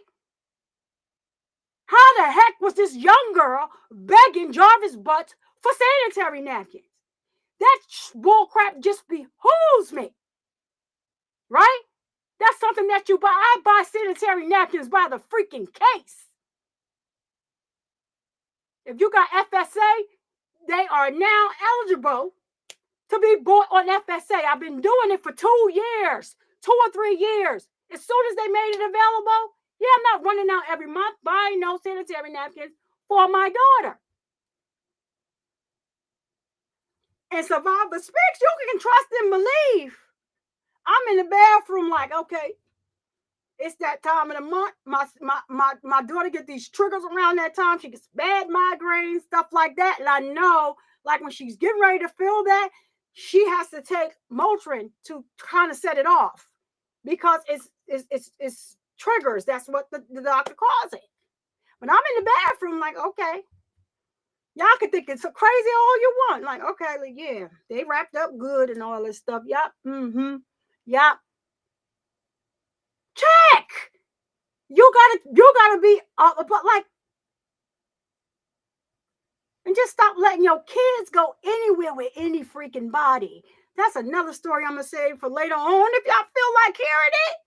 How the heck was this young girl begging Jarvis Butts for sanitary napkins? That bullcrap just behooves me, right? That's something that you buy. I buy sanitary napkins by the freaking case. If you got FSA, they are now eligible to be bought on FSA. I've been doing it for 2 years, 2 or 3 years. As soon as they made it available, yeah, I'm not running out every month buying no sanitary napkins for my daughter. And Survivor Speaks, you can trust and believe. I'm in the bathroom like, okay, it's that time of the month. My daughter get these triggers around that time. She gets bad migraines, stuff like that. And I know, like when she's getting ready to feel that, she has to take Motrin to kind of set it off because it's triggers. That's what the doctor calls it. But I'm in the bathroom like, okay, y'all can think it's so crazy all you want. Like, okay, like, yeah, they wrapped up good and all this stuff. Yup, yup. Check. You gotta be but like, and just stop letting your kids go anywhere with any freaking body. That's another story I'm gonna save for later on if y'all feel like hearing it.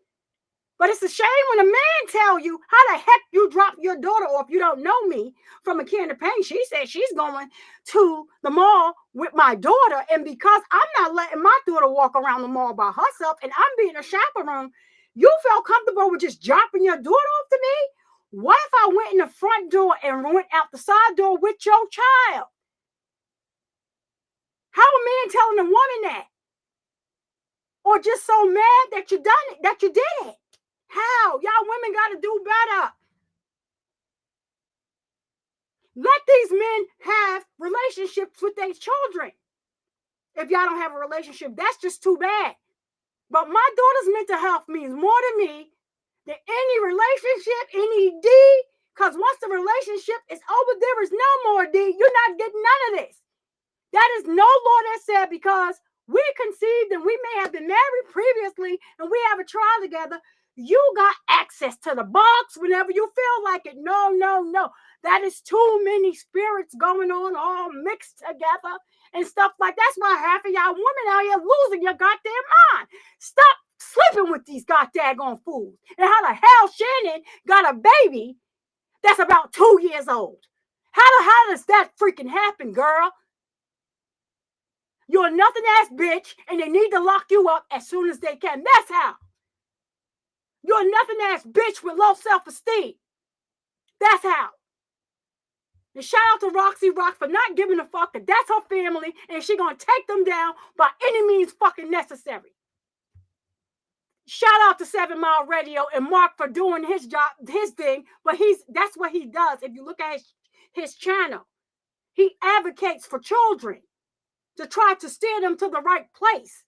But it's a shame when a man tell you how the heck you drop your daughter off. You don't know me from a can of paint. She said she's going to the mall with my daughter, and because I'm not letting my daughter walk around the mall by herself, and I'm being a chaperone, you felt comfortable with just dropping your daughter off to me? What if I went in the front door and went out the side door with your child? How a man telling a woman that? Or just so mad that you done it, that you did it? How? Y'all women got to do better. Let these men have relationships with their children. If y'all don't have a relationship, that's just too bad. But my daughter's mental health means more to me than any relationship, any D. Because once the relationship is over, there is no more D. You're not getting none of this. That is no law that said because we conceived and we may have been married previously and we have a child together, you got access to the box whenever you feel like it. No, no, no. That is too many spirits going on all mixed together and stuff like that. That's why half of y'all women out here losing your goddamn mind. Stop sleeping with these goddamn fools. And how the hell Shannon got a baby that's about 2 years old? How does that freaking happen, girl? You're a nothing ass bitch and they need to lock you up as soon as they can. That's how. You're a nothing ass bitch with low self-esteem. That's how. And shout out to Roxy Rock for not giving a fuck that that's her family and she gonna take them down by any means fucking necessary. Shout out to 7 Mile Radio and Mark for doing his job, his thing, but that's what he does. If you look at his channel, he advocates for children to try to steer them to the right place.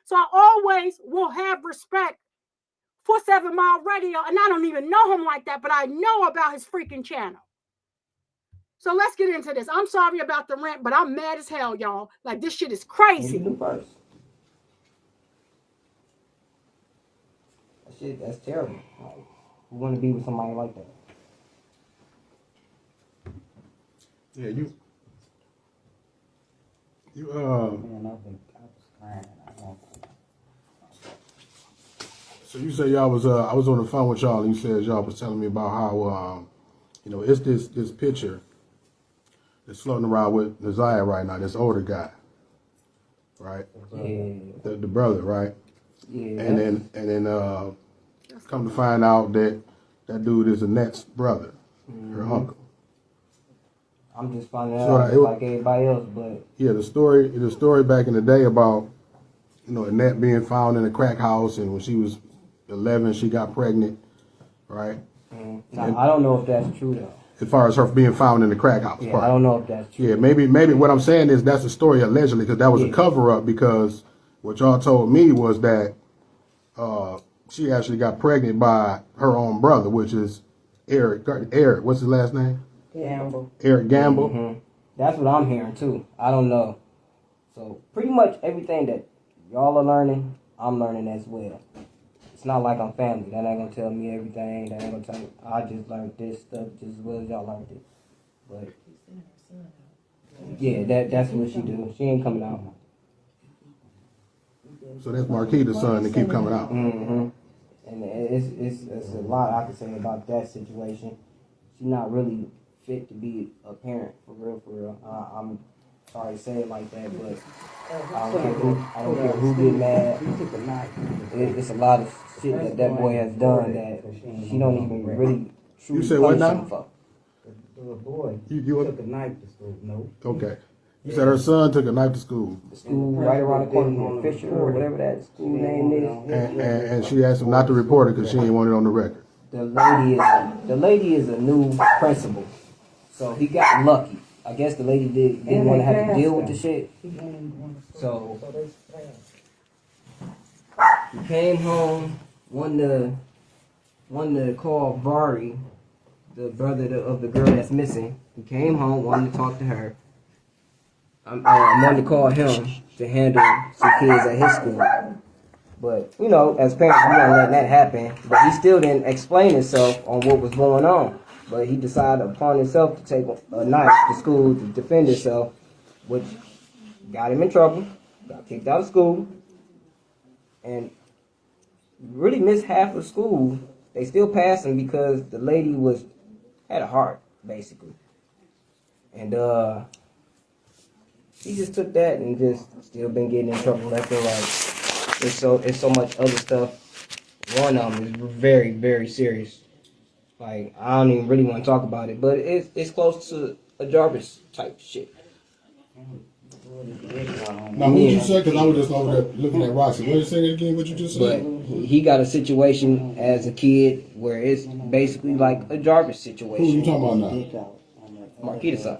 So I always will have respect for 7 Mile Radio, and I don't even know him like that, but I know about his freaking channel. So let's get into this. I'm sorry about the rant, but I'm mad as hell, y'all. Like, this shit is crazy. You do first. That shit, that's terrible. Like, who want to be with somebody like that? Yeah, you Man, I was crying. so you say y'all was I was on the phone with y'all and you said y'all was telling me about how it's this picture that's floating around with Naziah right now, this older guy. Right? Yeah. The brother, right? Yeah. And then come to find out that dude is Annette's brother, her uncle. I'm just finding So out like everybody else, but yeah, the story back in the day about Annette being found in a crack house, and when she was 11, she got pregnant, right? Now, I don't know if that's true though. As far as her being found in the crack house, Yeah, part. I don't know if that's true. Yeah, maybe what I'm saying is that's a story allegedly because that was a cover up because what y'all told me was that she actually got pregnant by her own brother, which is Eric. What's his last name? Gamble. Eric Gamble. Mm-hmm. That's what I'm hearing too. I don't know. So pretty much everything that y'all are learning, I'm learning as well. it's not like I'm family. They're not gonna tell me everything. They're not gonna tell me. I just learned this stuff just as well as y'all learned it. But yeah, that's what she do. She ain't coming out. So that's Marquita's son that keep coming out. Mm-hmm. And it's a lot I can say about that situation. She's not really fit to be a parent for real, for real. I'm sorry to say it like that, but I don't care who get mad. It's a lot of shit that boy has done that she don't even really truly You said what punish now? him for. The boy You took a knife to school. No. okay? You said her son took a knife to school, The school right around the corner from Fisher or whatever that school name is. and she asked him not to report it because she didn't want it on the record. The lady is a new principal, so he got lucky. I guess the lady didn't want to have to deal with the shit. So he came home, wanted to call Vari, the brother of the girl that's missing. He came home, wanted to talk to her. I wanted to call him to handle some kids at his school. But, you know, as parents, we don't let that happen. But he still didn't explain himself on what was going on. But he decided upon himself to take a knife to school to defend himself, which got him in trouble, got kicked out of school, and really missed half of school. They still passed him because the lady had a heart, basically. And he just took that and just still been getting in trouble left and right. It's so much other stuff. One of them is very, very serious. Like, I don't even really want to talk about it, but it's close to a Jarvis type shit. Now, what you said? Because I was just over there looking at Roxy. What did you say again? What you just But said? he got a situation as a kid where it's basically like a Jarvis Who you situation. talking about now? Marquita's son.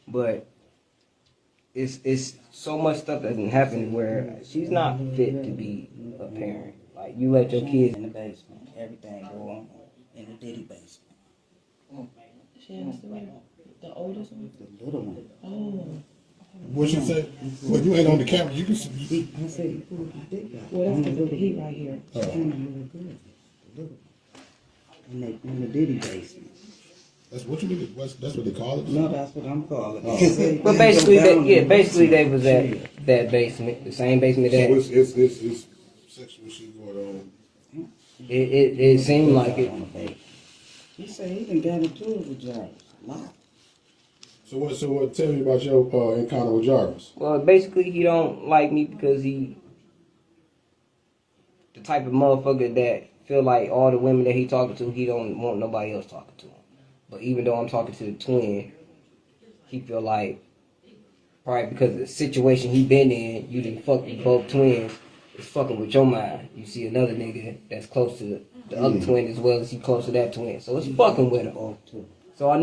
But it's so much stuff that hasn't happened where she's not fit to be a parent. Like, you let your kids In the basement. Everything go on in the ditty basement. Shannon's the oldest one? The little one. Oh. What you said? Well, you ain't on the camera. You can see. I said he pulled his dick out. Well, that's the he right here. The little girl. The little one. In the ditty basement. That's what you mean. That's what they call it. No, that's what I'm calling it. But basically, they was at that basement, the same basement So that it's sexual shit going on. it seemed like it. He said he done got into it with Jarvis. Lot. So what? Tell me about your encounter with Jarvis. Well, basically, he don't like me because he the type of motherfucker that feel like all the women that he talking to, he don't want nobody else talking to him. But even though I'm talking to the twin, he feel like probably because of the situation he been in, you done fuck with both twins. It's fucking with your mind. You see another nigga that's close to the other twin as well as he close to that twin. So it's fucking with him. So I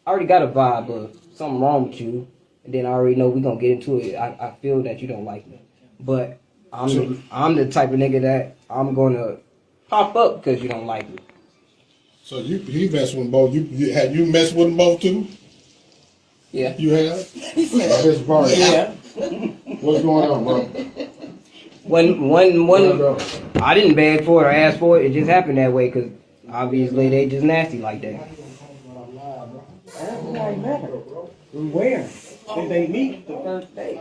already got a vibe of something wrong with you. And then I already know we gonna get into it. I feel that you don't like me. But I'm the type of nigga that I'm gonna pop up because you don't like me. So he messed with them both. You messed with them both too? Yeah. You have? This party. Yeah. What's going on, bro? When I didn't beg for it or ask for it, it just happened that way because obviously they just nasty like that. That's like better. Where? Did they meet the first day?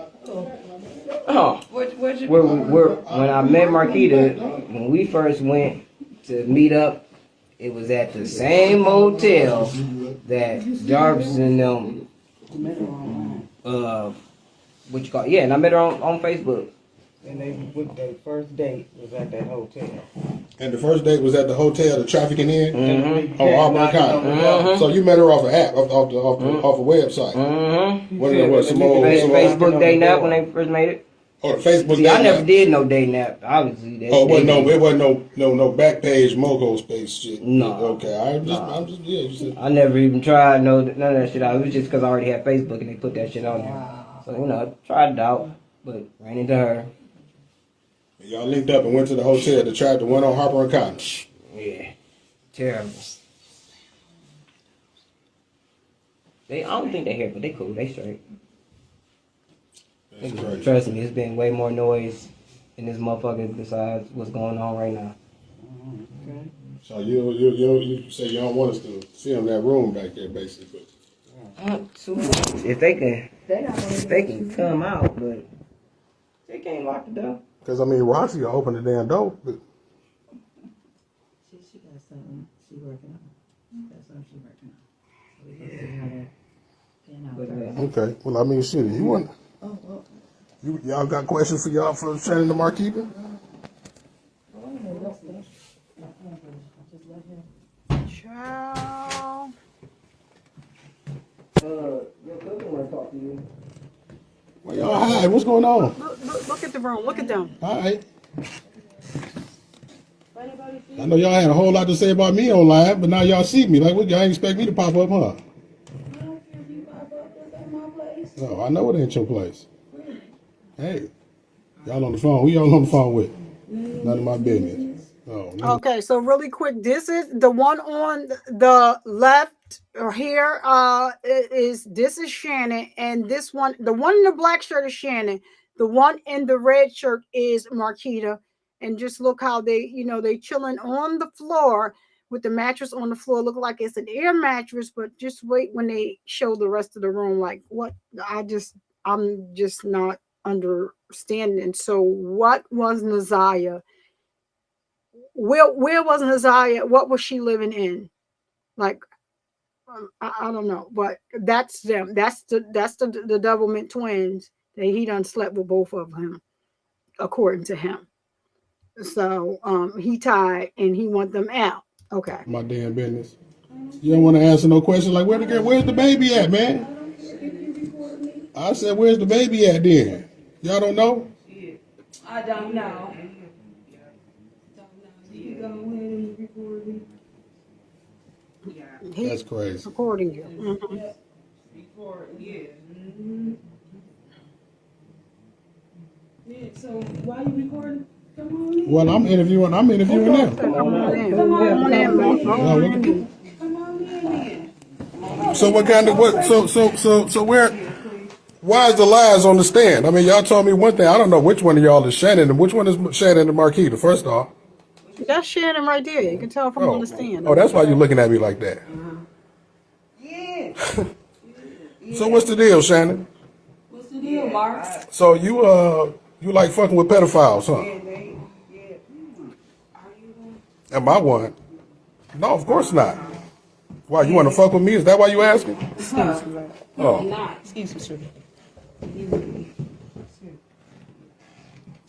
Oh, when I met Marquita, when we first went to meet up, it was at the same motel that Jarvis and them, what you call it? Yeah, and I met her on Facebook. And their first date was at that hotel. And the first date was at the hotel, the trafficking in? Mm-hmm. Oh, Auburn County. Mhm. So you met her off an app, off a website. Mm-hmm. What it was, some old Facebook dating app when they first made it. Oh, the Facebook See, I dating never app. did no dating app. Obviously, Oh, it wasn't no back page mogo space shit. No. Okay, I'm just you said. I never even tried none of that shit out. It was just because I already had Facebook and they put that shit on there. So, I tried it out, but ran into her. Y'all linked up and went to the hotel to try the one on Harper and Cotton. Yeah, terrible. I don't think they here, but they cool. They straight. Trust me, it's been way more noise in this motherfucker besides what's going on right now. Okay. So you say you don't want us to see in that room back there, basically. If they can come out, but they can't lock the door. Because I mean, Roxy will open the damn door. But She got something she working on. That's something she working on. So we gonna see how that pan out first. okay, well I mean, shit, you want Oh. y'all got questions for y'all for Shannon and Marquita? Child. Your cousin wanna talk to you. Well, y'all hi, what's going on? Look at the room. Look at them. All right. I know y'all had a whole lot to say about me on live, but now y'all see me. Like, what, y'all ain't expect me to pop up, huh? I don't care if you pop up. That's at my place. No, I know it ain't your place. Hey, y'all on the phone. Who y'all on the phone with? None of my business. Oh, no. Okay, so really quick, this is the one on the left here. This is Shannon, and this one, the one in the black shirt is Shannon. The one in the red shirt is Marquita. And just look how they, they chilling on the floor with the mattress on the floor. Look like it's an air mattress, but just wait when they show the rest of the room. Like what? I'm just not understanding. So what was Naziah? Where was Naziah? What was she living in? Like, I don't know, but that's them. That's the Doublemint twins. That he done slept with both of them, according to him. So he tied and he want them out. Okay. My damn business. You don't want to answer no questions like, where's the baby at, man? I said, where's the baby at then? Y'all don't know? I don't know. You go ahead and record me. That's crazy. Recording you. Mm-hmm. Record, yeah. Mm-hmm. Yeah, so why you recording? Come on in. Well, I'm interviewing them. Come on in. Come on in. Come on in. So what kind of what? So why is the lies on the stand? I mean, y'all told me one thing. I don't know which one of y'all is Shannon and which one is Shannon and Marquita. First off, That's Shannon right there. You can tell from on the stand. Oh, that's why you're looking at me like that. Yeah. So what's the deal, Shannon? What's the deal, Mark? So you like fucking with pedophiles, huh? Am I one? No, of course not. Why, you want to fuck with me? Is that why you asking? Oh. Excuse me, sir.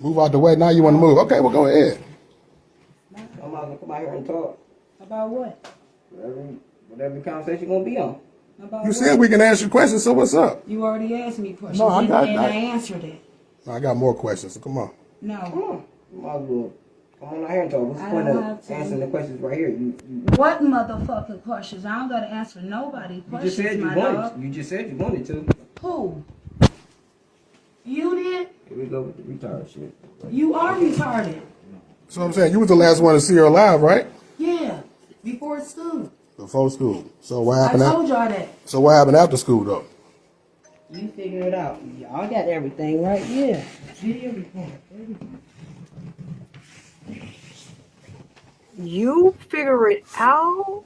Move out the way. Now you want to move. Okay, well, go ahead. I'm out here and talk. About what? Whatever the conversation gonna be on. About You what? said we can ask you questions, so what's up? You already asked me questions, No, I and I answered it. I got more questions, so come on. No. Might as well come on out here and talk. What's the I point don't of have to. answering the questions right here? You What motherfucking questions? I don't gotta answer nobody just questions, said you my wanted. dog. You just said you wanted to. Who? You did? Here we go with the retard shit. You are retarded. So I'm saying, you was the last one to see her alive, right? Yeah. Before school. Before school. So what I happened? told y'all that. So what happened after school, though? You figure it out. Y'all got everything right. Yeah. Video report. You figure it out.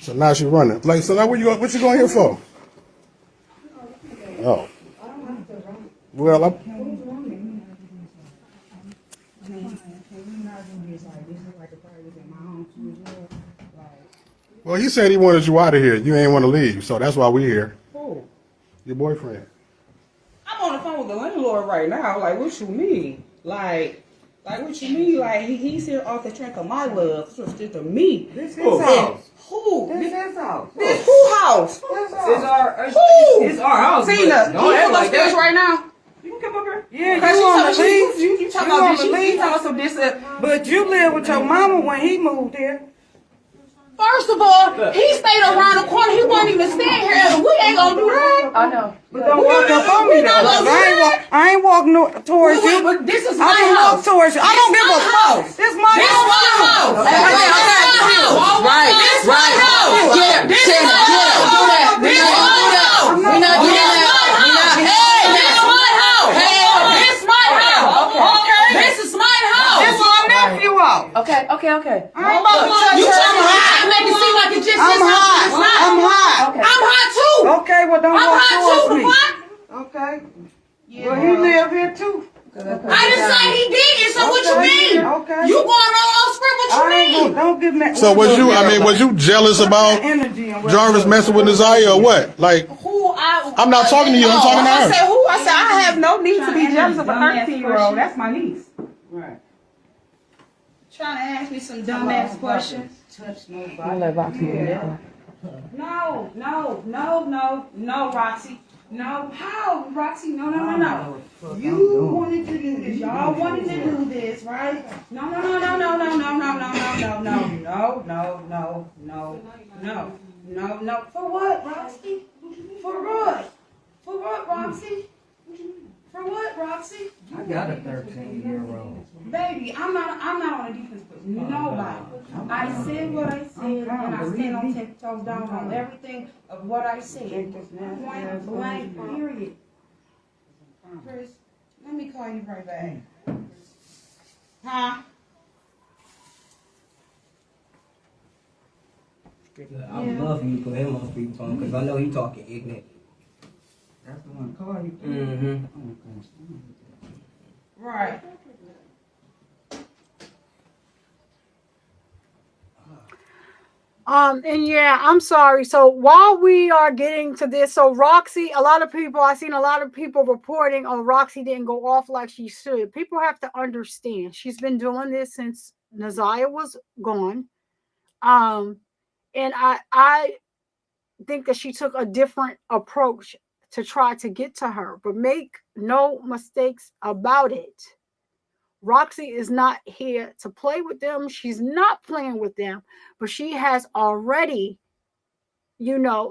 So now she's running. Like, so now what you going here for? Oh. Well, well, he said he wanted you out of here. You ain't want to leave, so that's why we're here. Who? Your boyfriend. I'm on the phone with the landlord right now. Like, what you mean? Like what you mean? Like, he's here off the track of my love. This was just to me. This is house. Who? This is house. This who house? This It's our Who? it's our house. Tina, but can don't you act come like upstairs that. right now? You can come up here. Yeah, Cause you want to leave? You talking You about want this? to leave? You talking about some this? But you lived with your mama when he moved here. First of all, he stayed around the corner. He wasn't even staying here. We ain't gonna do that. I know. But don't walk up on me though. 'Cause I ain't walking towards you. But this is my I didn't walk house. towards you. I don't give a my fuck. house. This my house. This is my house. Right. This is my house. Yeah. This is Shannon, my get house. out. Okay. I'm about to touch You her. talking hot? Make it seem like it's just I'm hot. It's not. I'm hot. Okay. I'm hot too. Okay, well don't I'm walk hot towards too. me. What? Okay. Yeah, Well, he live here too. I didn't say he did. So what you mean? Okay. You going on script? What you I ain't mean? gonna, don't give me. So was you jealous about energy and Jarvis messing with Nasiah or what? Like, I'm not talking to you, I'm talking to her. I said who? I said I have no need to be jealous of a 13-year-old. That's my niece. Right. Trying to ask me some dumbass questions. Touch nobody. I'll let Roxy do that. No, Roxy. No, how, Roxy? No. You wanted to do this. Y'all wanted to do this, right? No. For what, Roxy? For what, Roxy? For what, Roxy? I got a 13-year-old. Baby, I'm not on a defense with nobody. I said what I said, and I stand on 10 toes down on everything of what I said. Point blank, period. Chris, let me call you right back. Huh? I'm loving you put him on speakerphone because I know he talking ignorant. That's the one call you. Mm-hmm. Right. And yeah, I'm sorry. So while we are getting to this, so Roxy, I've seen a lot of people reporting, oh, Roxy didn't go off like she should. People have to understand she's been doing this since Nasiah was gone. And I think that she took a different approach to try to get to her, but make no mistakes about it. Roxy is not here to play with them. She's not playing with them, but she has already,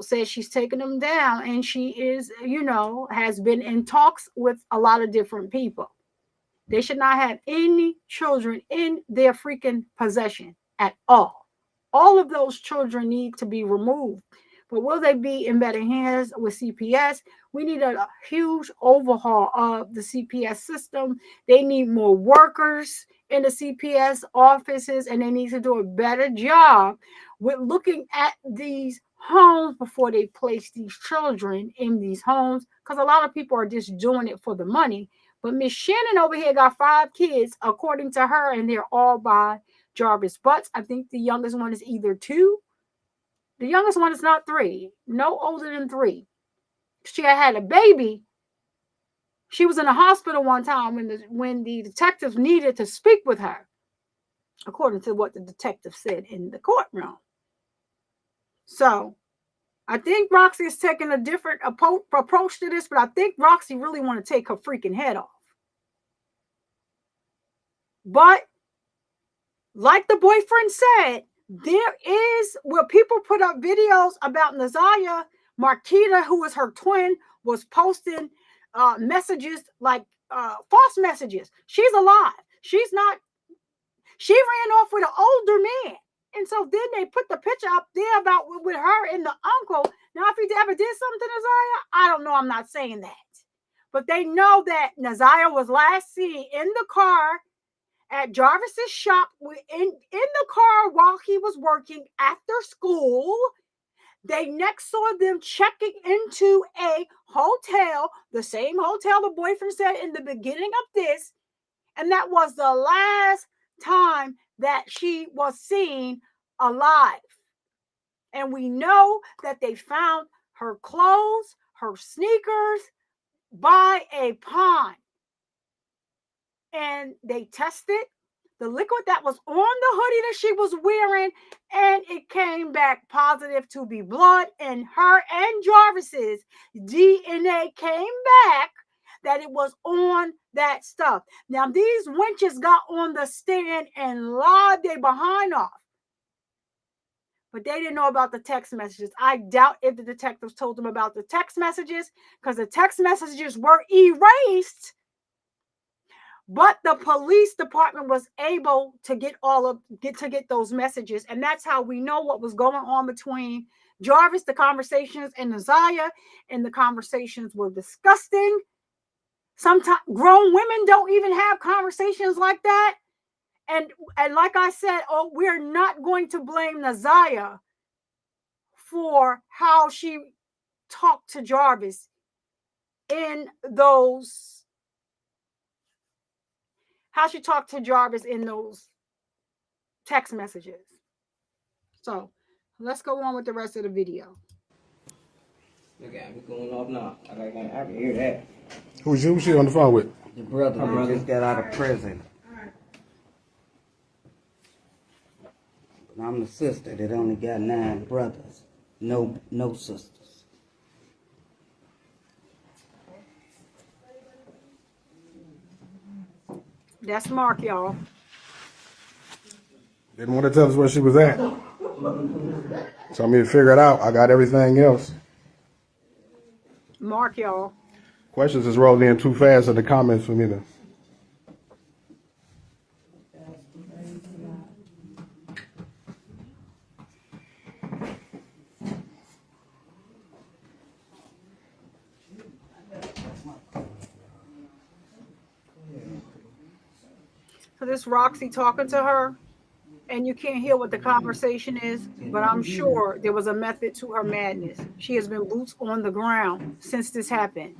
said she's taking them down, and she is, has been in talks with a lot of different people. They should not have any children in their freaking possession at all. All of those children need to be removed. But will they be in better hands with CPS? We need a huge overhaul of the CPS system. They need more workers in the CPS offices, and they need to do a better job with looking at these homes before they place these children in these homes, because a lot of people are just doing it for the money. But Miss Shannon over here got 5 kids, according to her, and they're all by Jarvis Butts. I think the youngest one is either 2. The youngest one is not 3, no older than 3. She had a baby. She was in a hospital one time when the detectives needed to speak with her, according to what the detective said in the courtroom. So I think Roxy is taking a different approach to this, but I think Roxy really want to take her freaking head off. But like the boyfriend said, there is where people put up videos about Nasiah. Marquita, who is her twin, was posting messages like false messages. She's alive. She's not. She ran off with an older man. And so then they put the picture up there about with her and the uncle. Now, if he ever did something to Nasiah, I don't know. I'm not saying that. But they know that Nasiah was last seen in the car at Jarvis's shop, in the car while he was working after school. They next saw them checking into a hotel, the same hotel the boyfriend said in the beginning of this. And that was the last time that she was seen alive. And we know that they found her clothes, her sneakers by a pond. And they tested the liquid that was on the hoodie that she was wearing, and it came back positive to be blood, and her and Jarvis's DNA came back that it was on that stuff. Now, these wenches got on the stand and lied their behind off, but they didn't know about the text messages. I doubt if the detectives told them about the text messages, because the text messages were erased. But the police department was able to get those messages, and that's how we know what was going on between Jarvis, the conversations, and Nasiah, and the conversations were disgusting. Sometimes grown women don't even have conversations like that, And like I said, oh, we're not going to blame Naziah for how she talked to Jarvis in those text messages. So let's go on with the rest of the video. Look at me going off now. I can hear that. Who's she on the phone with? The brother that just got out of prison. But I'm the sister that only got 9 brothers. No sisters. That's Mark, y'all. Didn't want to tell us where she was at. Told me to figure it out. I got everything else. Mark, y'all. Questions is rolling in too fast in the comments for me to. So this Roxy talking to her, and you can't hear what the conversation is, but I'm sure there was a method to her madness. She has been boots on the ground since this happened.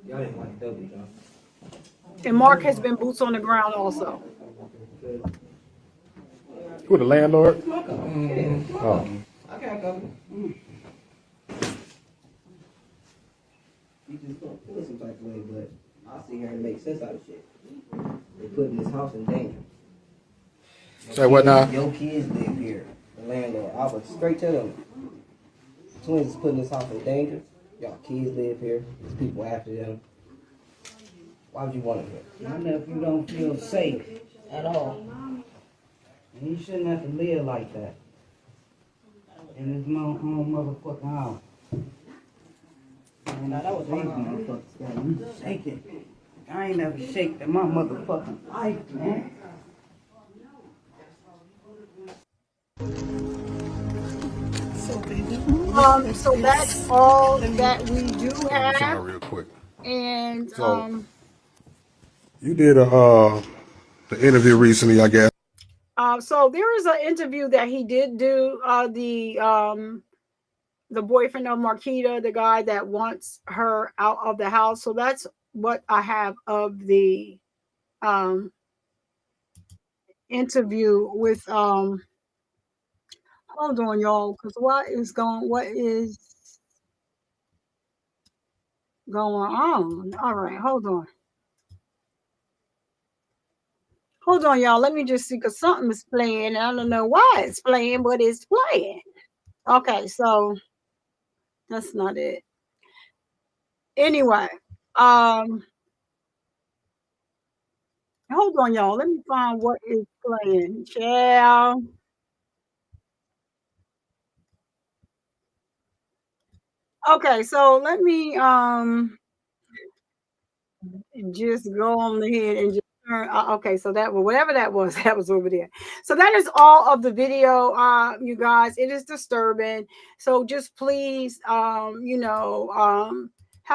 Y'all didn't want to double, John. And Mark has been boots on the ground also. Who, the landlord? Oh. I can't go. You just don't feel some type of way, but I see her and make sense out of shit. They putting this house in danger. Say what now? Your kids live here. The landlord. I was straight to them. Twins is putting this house in danger. Y'all kids live here. There's people after them. Why would you want them here? Not if you don't feel safe at all. And you shouldn't have to live like that. And it's my own motherfucking house. And that was these motherfuckers got me shaking. I ain't never shaken in my motherfucking life, man. So that's all that we do have. Real quick. And So, you did the interview recently, I guess. so there is an interview that he did do. The boyfriend of Marquita, the guy that wants her out of the house. So that's what I have of the interview with hold on, y'all, because what is going on? All right, hold on. Hold on, y'all. Let me just see, because something is playing. I don't know why it's playing, but it's playing. Okay, so that's not it. Anyway, hold on, y'all. Let me find what is playing. Child. Okay, so let me just go on ahead and just turn. Okay, so that whatever that was, that was over there. So that is all of the video, you guys. It is disturbing. So just please, have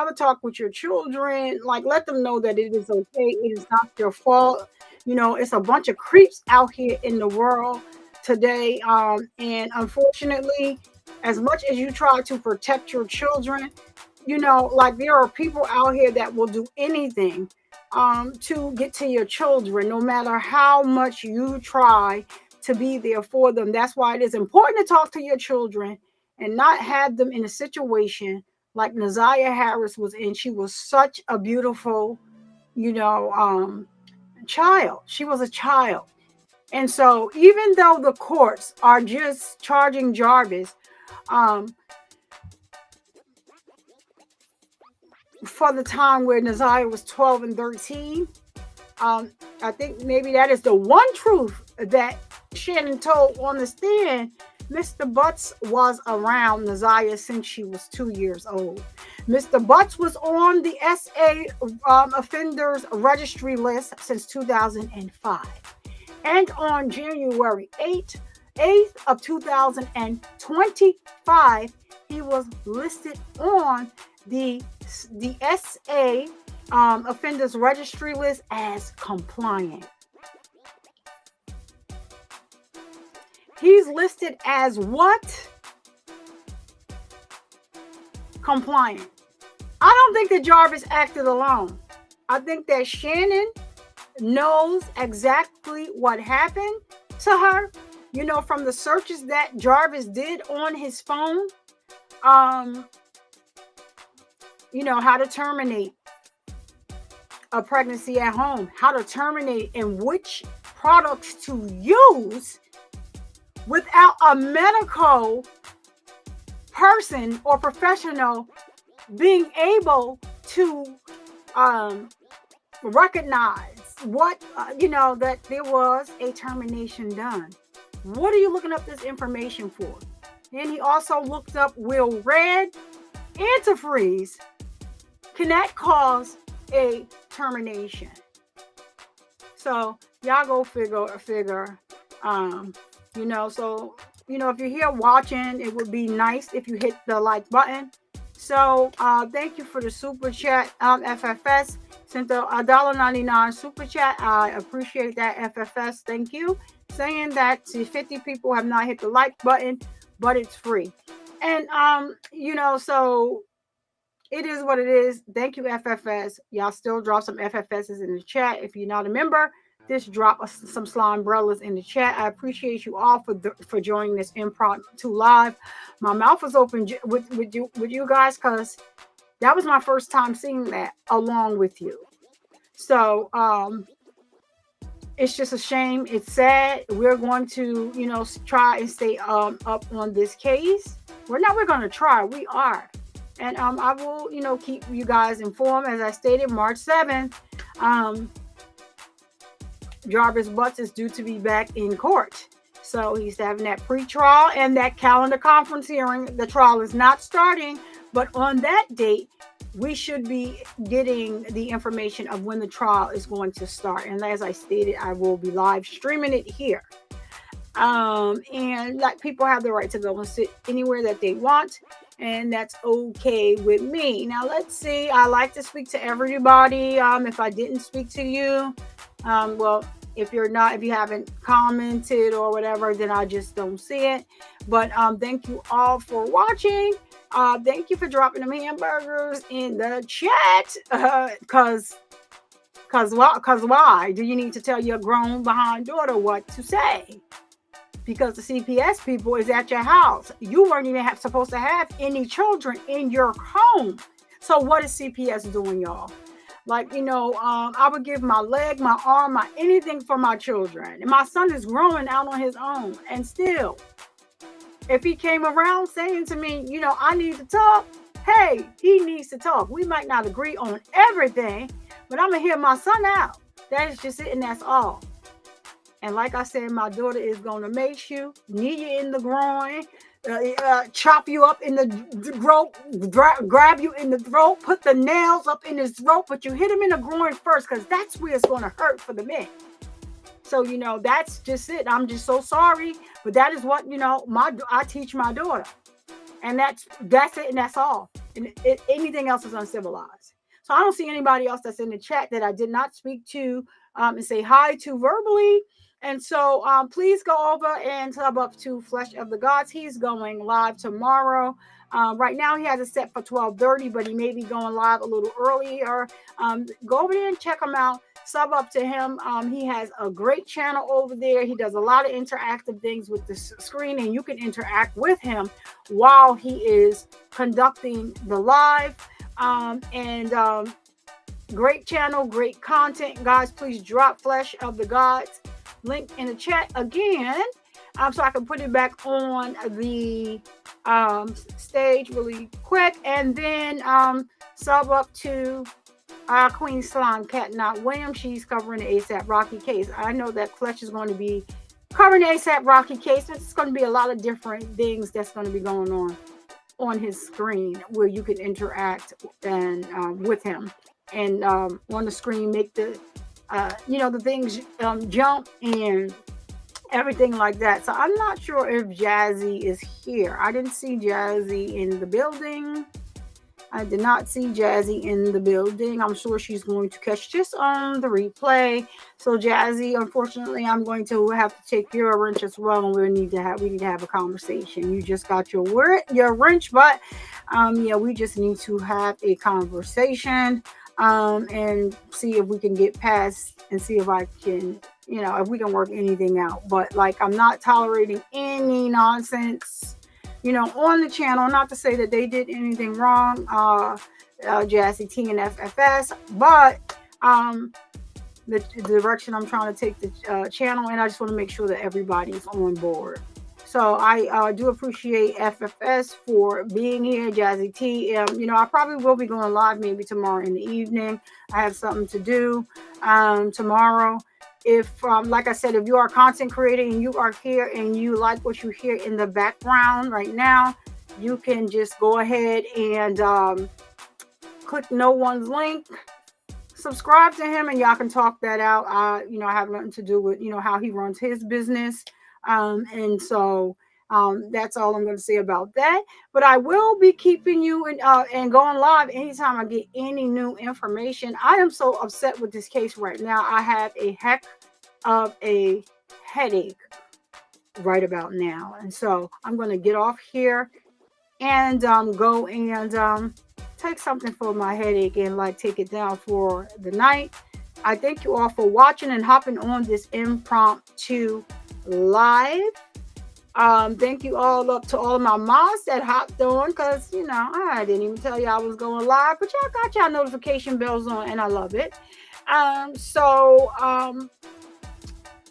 a talk with your children. Like, let them know that it is okay. It is not your fault. It's a bunch of creeps out here in the world today. And unfortunately, as much as you try to protect your children, like there are people out here that will do anything to get to your children, no matter how much you try to be there for them. That's why it is important to talk to your children and not have them in a situation like Naziah Harris was in. She was such a beautiful, child. She was a child. And so even though the courts are just charging Jarvis for the time where Naziah was 12 and 13, I think maybe that is the one truth that Shannon told on the stand. Mr. Butts was around Naziah since she was 2 years old. Mr. Butts was on the SA offenders registry list since 2005. And on January 8th of 2025, he was listed on the SA offenders registry list as compliant. He's listed as what? Compliant. I don't think that Jarvis acted alone. I think that Shannon knows exactly what happened to her. You know, from the searches that Jarvis did on his phone, you know, how to terminate a pregnancy at home, how to terminate and which products to use without a medical person or professional being able to recognize what, you know, that there was a termination done. What are you looking up this information for? And he also looked up, will red antifreeze can that cause a termination? So y'all go figure. You know, so you know, if you're here watching, it would be nice if you hit the like button. So thank you for the super chat. FFS sent a $1.99 super chat. I appreciate that, FFS. Thank you. Saying that 50 people have not hit the like button, but it's free. And you know, so it is what it is. Thank you, FFS. Y'all still drop some FFSs in the chat. If you're not a member, just drop some slime umbrellas in the chat. I appreciate you all for joining this impromptu live. My mouth was open with you guys because that was my first time seeing that along with you. So it's just a shame. It's sad. We're going to, you know, try and stay up on this case. We're going to try. We are. And I will, you know, keep you guys informed. As I stated, March 7th, Jarvis Butts is due to be back in court. So he's having that pre-trial and that calendar conference hearing. The trial is not starting, but on that date, we should be getting the information of when the trial is going to start. And as I stated, I will be live streaming it here. And like, people have the right to go and sit anywhere that they want, and that's okay with me. Now let's see. I like to speak to everybody. If I didn't speak to you, well, if you haven't commented or whatever, then I just don't see it. But thank you all for watching. Thank you for dropping them hamburgers in the chat. Cause why? Do you need to tell your grown behind daughter what to say? Because the CPS people is at your house. You weren't even supposed to have any children in your home. So what is CPS doing, y'all? Like, you know, I would give my leg, my arm, my anything for my children. And my son is growing out on his own. And still, if he came around saying to me, you know, I need to talk, hey, he needs to talk. We might not agree on everything, but I'm going to hear my son out. That is just it, and that's all. And like I said, my daughter is going to mace you, knee you in the groin, chop you up in the throat, grab you in the throat, put the nails up in his throat, but you hit him in the groin first because that's where it's going to hurt for the men. So, you know, that's just it. I'm just so sorry. But that is what, you know, I teach my daughter. And that's it, and that's all. And anything else is uncivilized. So I don't see anybody else that's in the chat that I did not speak to and say hi to verbally. And so please go over and sub up to Flesh of the Gods. He's going live tomorrow. Right now he has it set for 12:30, but he may be going live a little earlier. Go over there and check him out. Sub up to him. He has a great channel over there. He does a lot of interactive things with the screen, and you can interact with him while he is conducting the live. Great channel, great content. Guys, please drop Flesh of the Gods link in the chat again, so I can put it back on the stage really quick. And then sub up to Queen Slime Cat Not Williams. She's covering the ASAP Rocky case. I know that Flesh is going to be Current ASAP Rocky case. It's going to be a lot of different things that's going to be going on his screen where you can interact and with him, and on the screen make the the things jump and everything like that. So I'm not sure if Jazzy is here. I didn't see Jazzy in the building. I did not see Jazzy in the building. I'm sure she's going to catch this on the replay. So Jazzy, unfortunately, I'm going to have to take your wrench as well, and we need to have a conversation. You just got your wrench, but yeah, we just need to have a conversation and see if we can get past and see if I can, if we can work anything out. But like, I'm not tolerating any nonsense on the channel. Not to say that they did anything wrong, Jazzy T and FFS, but the direction I'm trying to take the channel, and I just want to make sure that everybody's on board. So I do appreciate FFS for being here, Jazzy T. I probably will be going live maybe tomorrow in the evening. I have something to do tomorrow. If, like I said, if you are a content creator and you are here and you like what you hear in the background right now, you can just go ahead and click no one's link, subscribe to him, and y'all can talk that out. I have nothing to do with, how he runs his business. And so that's all I'm going to say about that. But I will be keeping you and going live anytime I get any new information. I am so upset with this case right now. I have a heck of a headache right about now. And so I'm going to get off here and go and take something for my headache and like take it down for the night. I thank you all for watching and hopping on this impromptu live. Thank you all up to all of my moms that hopped on, because I didn't even tell you I was going live, but y'all got y'all notification bells on, and I love it.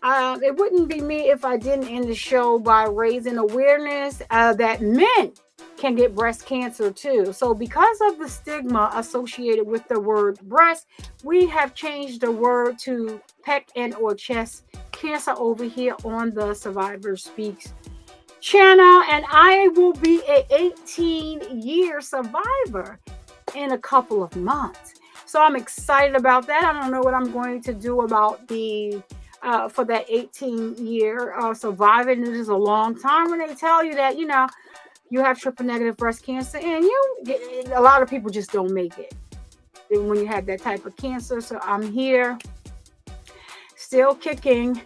It wouldn't be me if I didn't end the show by raising awareness that men can get breast cancer too. So because of the stigma associated with the word breast, we have changed the word to peck and or chest cancer over here on the Survivor Speaks channel. And I will be a 18-year survivor in a couple of months. So I'm excited about that. I don't know what I'm going to do about the for that 18-year surviving. It is a long time when they tell you that, you have triple negative breast cancer, and a lot of people just don't make it when you have that type of cancer. So I'm here, still kicking,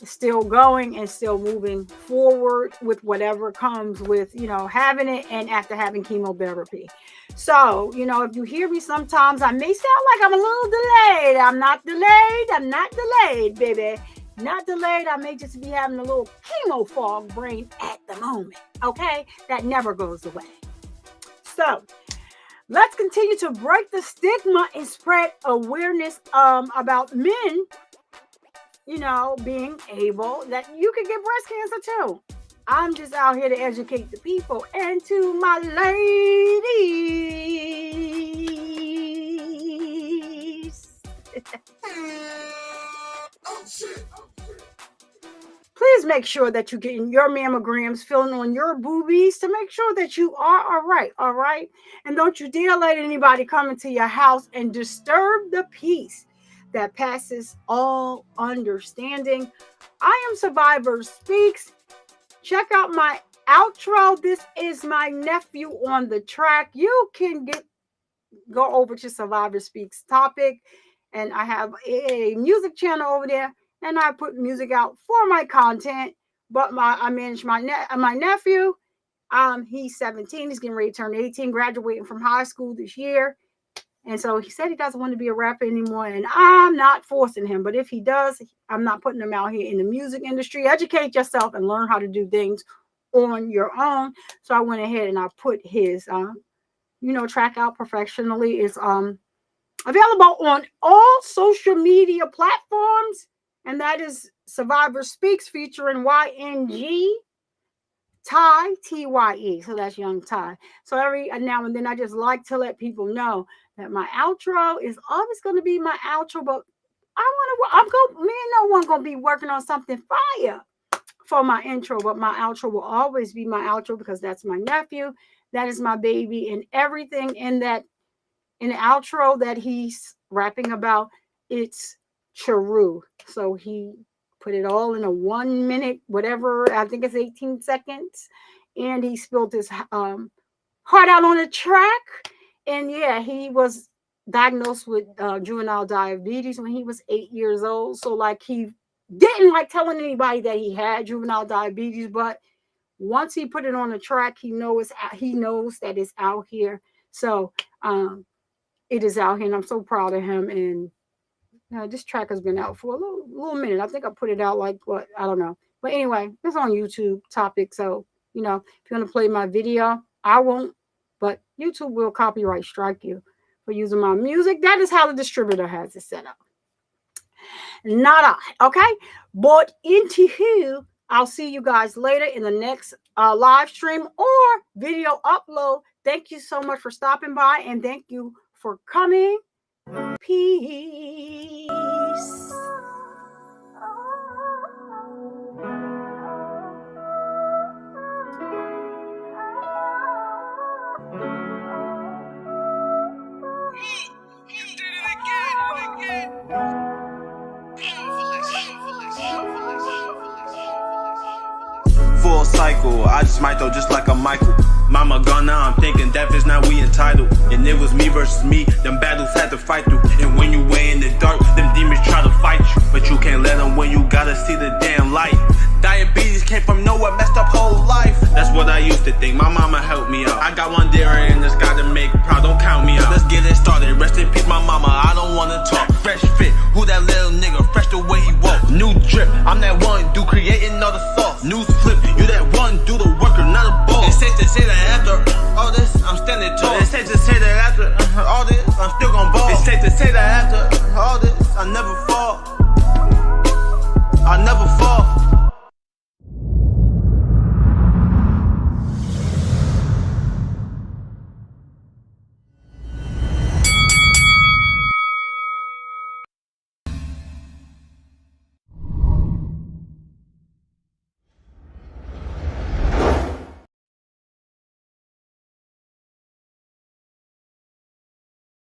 still going, and still moving forward with whatever comes with, having it and after having chemotherapy. So, if you hear me sometimes, I may sound like I'm a little delayed. I'm not delayed, baby. Not delayed. I may just be having a little chemo fog brain at the moment. Okay? That never goes away. So let's continue to break the stigma and spread awareness about men, being able that you can get breast cancer too. I'm just out here to educate the people. And to my ladies, please make sure that you're getting your mammograms, filling on your boobies to make sure that you are all right? And don't you dare let anybody come into your house and disturb the peace that passes all understanding. I am Survivor Speaks. Check out my outro. This is my nephew on the track. You can go over to Survivor Speaks topic, and I have a music channel over there, and I put music out for my content. But I manage my nephew. He's 17. He's getting ready to turn 18, graduating from high school this year. And so he said he doesn't want to be a rapper anymore, and I'm not forcing him. But if he does, I'm not putting him out here in the music industry. Educate yourself and learn how to do things on your own. So I went ahead and I put his, track out professionally. It's available on all social media platforms, and that is Survivor Speaks featuring YNG. Ty, Tye. So that's Young Ty. So every now and then I just like to let people know that my outro is always going to be my outro, but me and no one going to be working on something fire for my intro, but my outro will always be my outro because that's my nephew. That is my baby, and everything in the outro that he's rapping about, it's true. So he put it all in a 1 minute, whatever, I think it's 18 seconds. And he spilled his heart out on the track. And yeah, he was diagnosed with juvenile diabetes when he was 8 years old. So like he didn't like telling anybody that he had juvenile diabetes, but once he put it on the track, he knows that it's out here. So it is out here, and I'm so proud of him. And this track has been out for a little minute. I think I put it out like what, I don't know. But anyway, it's on YouTube topic. So, if you want to play my video, I won't. But YouTube will copyright strike you for using my music. That is how the distributor has it set up. Not I, okay? But anywho, I'll see you guys later in the next live stream or video upload. Thank you so much for stopping by, and thank you for coming. Peace. Full cycle, I just might though just like a Michael. Mama gone now, I'm thinking death is now we entitled. And it was me versus me, them battles had to fight through. And when you way in the dark, them demons try to fight you. But you can't let them when you gotta see the damn light. Diabetes came from nowhere, messed up whole life. That's what I used to think, my mama helped me out. I got one there and just gotta make proud, don't count me out. Let's get it started, rest in peace my mama.